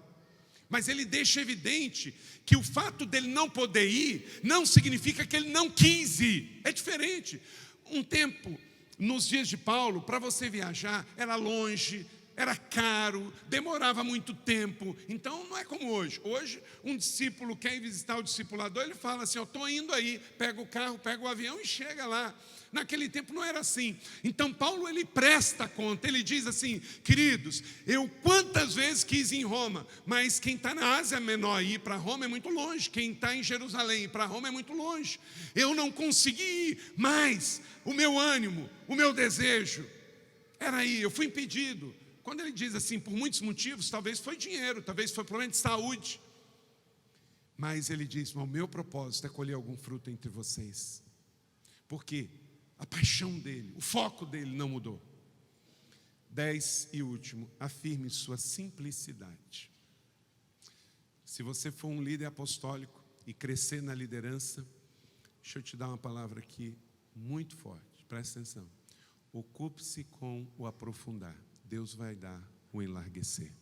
Mas ele deixa evidente que o fato dele não poder ir não significa que ele não quis ir. É diferente. Um tempo, nos dias de Paulo, para você viajar, era longe, era caro, demorava muito tempo. Então não é como hoje. Hoje um discípulo quer ir visitar o discipulador, ele fala assim, eu estou indo aí, pega o carro, pega o avião e chega lá. Naquele tempo não era assim. Então Paulo ele presta conta, ele diz assim, queridos, eu quantas vezes quis ir em Roma, mas quem está na Ásia Menor ir para Roma é muito longe, quem está em Jerusalém ir para Roma é muito longe. Eu não consegui ir, mas o meu ânimo, o meu desejo era ir, eu fui impedido. Quando ele diz assim, por muitos motivos, talvez foi dinheiro, talvez foi problema de saúde, mas ele diz, o meu propósito é colher algum fruto entre vocês. Por quê? A paixão dele, o foco dele não mudou. 10 e último, afirme sua simplicidade. Se você for um líder apostólico e crescer na liderança, deixa eu te dar uma palavra aqui muito forte, presta atenção. Ocupe-se com o aprofundar, Deus vai dar o enlarguecer.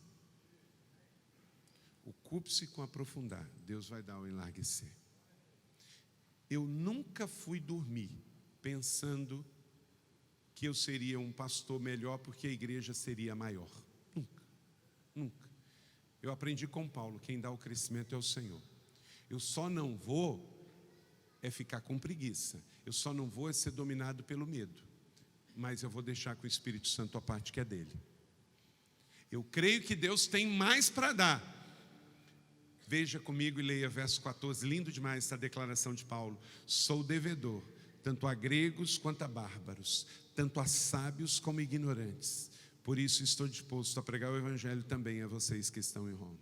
Ocupe-se com o aprofundar, Deus vai dar o enlarguecer. Eu nunca fui dormir pensando que eu seria um pastor melhor porque a igreja seria maior. Nunca, nunca. Eu aprendi com Paulo, quem dá o crescimento é o Senhor. Eu só não vou ficar com preguiça. Eu só não vou ser dominado pelo medo. Mas eu vou deixar com o Espírito Santo a parte que é dele. Eu creio que Deus tem mais para dar. Veja comigo e leia verso 14, lindo demais essa declaração de Paulo. Sou devedor, tanto a gregos quanto a bárbaros, tanto a sábios como ignorantes. Por isso estou disposto a pregar o evangelho também a vocês que estão em Roma.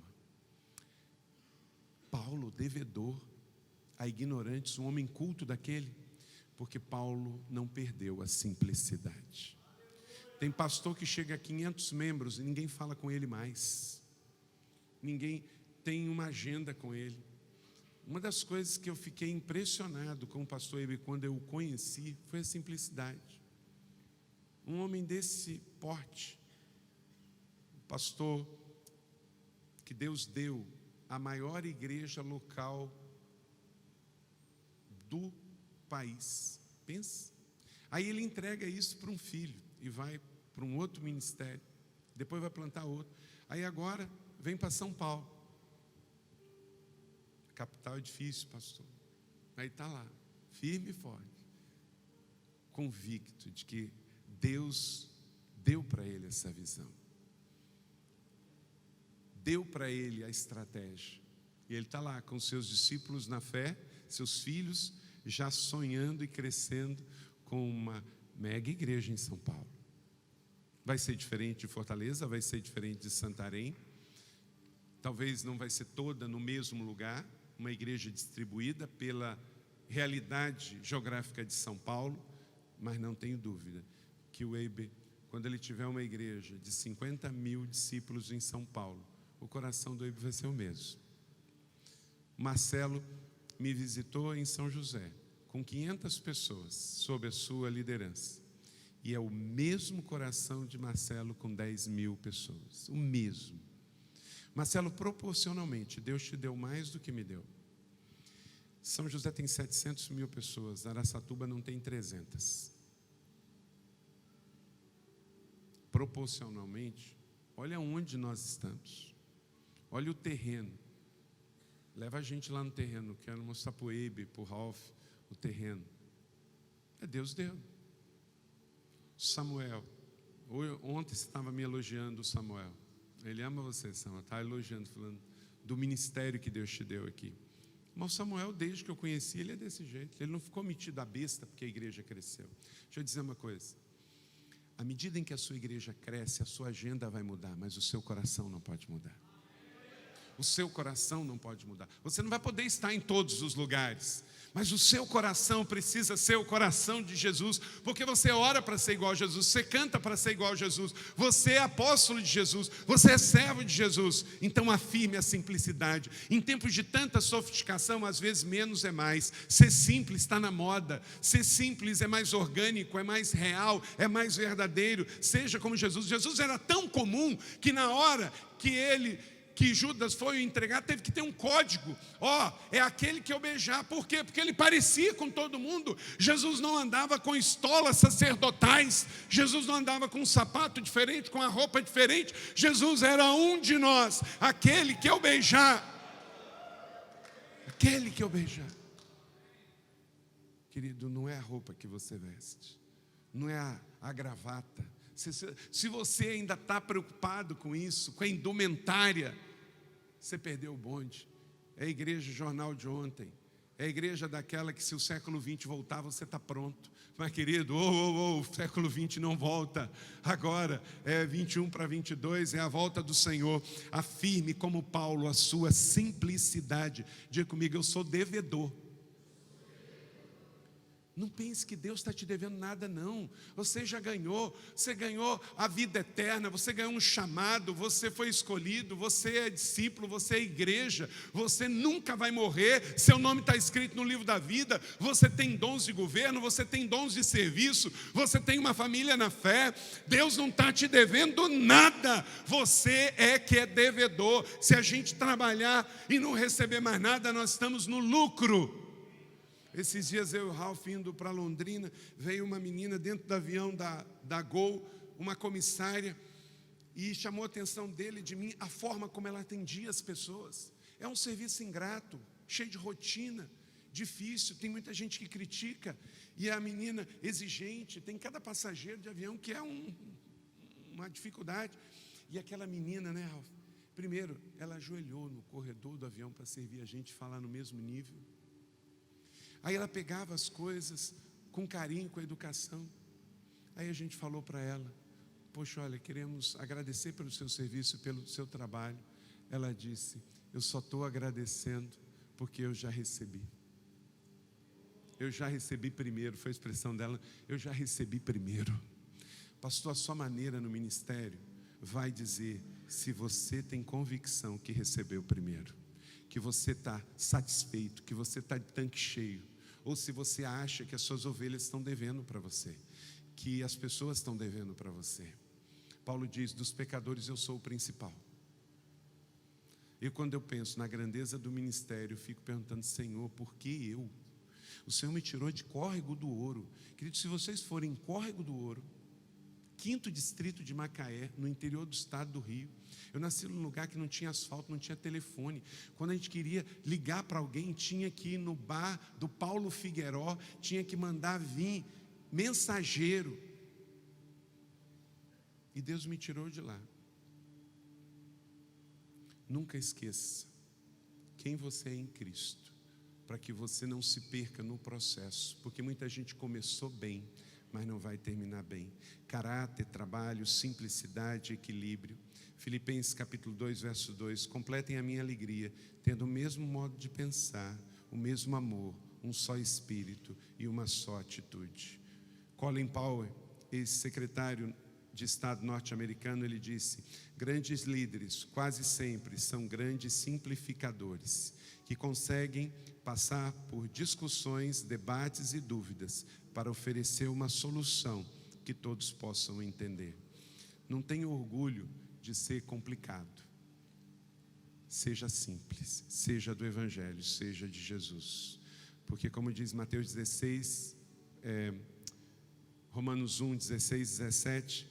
Paulo, devedor a ignorantes, um homem culto daquele, porque Paulo não perdeu a simplicidade. Tem pastor que chega a 500 membros e ninguém fala com ele mais. Ninguém tem uma agenda com ele. Uma das coisas que eu fiquei impressionado com o pastor Eber quando eu o conheci foi a simplicidade. Um homem desse porte, pastor que Deus deu a maior igreja local do país. Pensa. Aí ele entrega isso para um filho e vai para um outro ministério. Depois vai plantar outro. Aí agora vem para São Paulo. A capital é difícil, pastor. Aí está lá, firme e forte, convicto de que Deus deu para ele essa visão, deu para ele a estratégia. E ele está lá com seus discípulos na fé, seus filhos, já sonhando e crescendo com uma mega igreja em São Paulo. Vai ser diferente de Fortaleza, vai ser diferente de Santarém. Talvez não vai ser toda no mesmo lugar, uma igreja distribuída pela realidade geográfica de São Paulo, mas não tenho dúvida que o Eibe, quando ele tiver uma igreja de 50 mil discípulos em São Paulo, o coração do Eibe vai ser o mesmo. Marcelo me visitou em São José, com 500 pessoas sob a sua liderança. E é o mesmo coração de Marcelo com 10 mil pessoas, o mesmo. Marcelo, proporcionalmente, Deus te deu mais do que me deu. São José tem 700 mil pessoas, Araçatuba não tem 300. Proporcionalmente, olha onde nós estamos. Olha o terreno. Leva a gente lá no terreno. Quero mostrar para o Eibe, para o Ralph, o terreno. É Deus deu. Samuel. Ontem você estava me elogiando o Samuel. Ele ama você, Samuel. Está elogiando, falando do ministério que Deus te deu aqui. Mas o Samuel, desde que eu conheci, ele é desse jeito. Ele não ficou metido à besta porque a igreja cresceu. Deixa eu dizer uma coisa. À medida em que a sua igreja cresce, a sua agenda vai mudar, mas o seu coração não pode mudar. O seu coração não pode mudar. Você não vai poder estar em todos os lugares, mas o seu coração precisa ser o coração de Jesus, porque você ora para ser igual a Jesus, você canta para ser igual a Jesus, você é apóstolo de Jesus, você é servo de Jesus. Então afirme a simplicidade. Em tempos de tanta sofisticação, às vezes menos é mais. Ser simples está na moda. Ser simples é mais orgânico, é mais real, é mais verdadeiro. Seja como Jesus. Jesus era tão comum que na hora que Judas foi entregar, teve que ter um código. É aquele que eu beijar. Por quê? Porque ele parecia com todo mundo. Jesus não andava com estolas sacerdotais. Jesus não andava com um sapato diferente, com a roupa diferente. Jesus era um de nós. Aquele que eu beijar. Aquele que eu beijar. Querido, não é a roupa que você veste. Não é a gravata. Se você ainda está preocupado com isso, com a indumentária, você perdeu o bonde. É a igreja jornal de ontem. É a igreja daquela que se o século XX voltar, você está pronto. Mas querido, o século XX não volta. Agora é 21 para 22, é a volta do Senhor. Afirme como Paulo a sua simplicidade. Diga comigo, eu sou devedor. Não pense que Deus está te devendo nada, não. Você já ganhou, você ganhou a vida eterna, você ganhou um chamado, você foi escolhido, você é discípulo, você é igreja, você nunca vai morrer, seu nome está escrito no livro da vida, você tem dons de governo, você tem dons de serviço, você tem uma família na fé. Deus não está te devendo nada, você é que é devedor. Se a gente trabalhar e não receber mais nada, nós estamos no lucro. Esses dias eu e o Ralph indo para Londrina, veio uma menina dentro do avião da Gol, uma comissária, e chamou a atenção dele e de mim a forma como ela atendia as pessoas. É um serviço ingrato, cheio de rotina, difícil, tem muita gente que critica, e a menina exigente, tem cada passageiro de avião que é uma dificuldade. E aquela menina, né, Ralph? Primeiro, ela ajoelhou no corredor do avião para servir a gente e falar no mesmo nível. Aí ela pegava as coisas com carinho, com educação. Aí a gente falou para ela, poxa, olha, queremos agradecer pelo seu serviço, pelo seu trabalho. Ela disse, eu só estou agradecendo porque eu já recebi. Eu já recebi primeiro, foi a expressão dela, eu já recebi primeiro. Pastor, a sua maneira no ministério vai dizer se você tem convicção que recebeu primeiro, que você está satisfeito, que você está de tanque cheio, ou se você acha que as suas ovelhas estão devendo para você, que as pessoas estão devendo para você. Paulo diz, dos pecadores eu sou o principal. E quando eu penso na grandeza do ministério, eu fico perguntando, Senhor, por que eu? O Senhor me tirou de Córrego do Ouro. Querido, se vocês forem em Córrego do Ouro, 5º distrito de Macaé, no interior do estado do Rio. Eu nasci num lugar que não tinha asfalto, não tinha telefone. Quando a gente queria ligar para alguém, tinha que ir no bar do Paulo Figueiró, tinha que mandar vir mensageiro. E Deus me tirou de lá. Nunca esqueça quem você é em Cristo, para que você não se perca no processo, porque muita gente começou bem, mas não vai terminar bem. Caráter, trabalho, simplicidade, equilíbrio. Filipenses capítulo 2, verso 2: completem a minha alegria, tendo o mesmo modo de pensar, o mesmo amor, um só espírito e uma só atitude. Colin Powell, ex-secretário de Estado norte-americano, ele disse: grandes líderes quase sempre são grandes simplificadores, que conseguem passar por discussões, debates e dúvidas para oferecer uma solução que todos possam entender. Não tenha orgulho de ser complicado. Seja simples, seja do Evangelho, seja de Jesus. Porque, como diz Mateus 16, Romanos 1, 16, 17,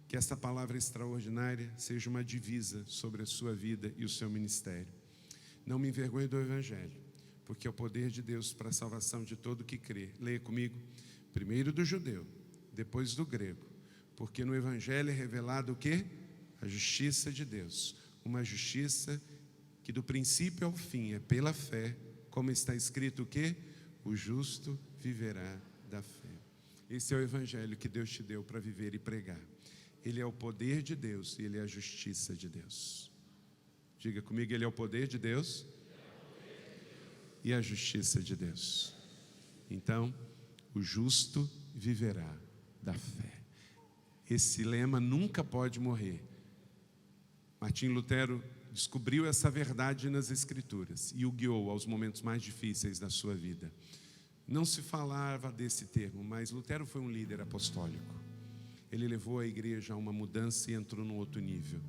que essa palavra extraordinária seja uma divisa sobre a sua vida e o seu ministério. Não me envergonhe do Evangelho, porque é o poder de Deus para a salvação de todo que crê. Leia comigo. Primeiro do judeu, depois do grego, porque no Evangelho é revelado o quê? A justiça de Deus, uma justiça que do princípio ao fim é pela fé, como está escrito o quê? O justo viverá da fé. Esse é o Evangelho que Deus te deu para viver e pregar. Ele é o poder de Deus e Ele é a justiça de Deus. Diga comigo, Ele é o poder de Deus e a justiça de Deus. Então, o justo viverá da fé. Esse lema nunca pode morrer. Martinho Lutero descobriu essa verdade nas Escrituras e o guiou aos momentos mais difíceis da sua vida. Não se falava desse termo, mas Lutero foi um líder apostólico. Ele levou a igreja a uma mudança e entrou num outro nível.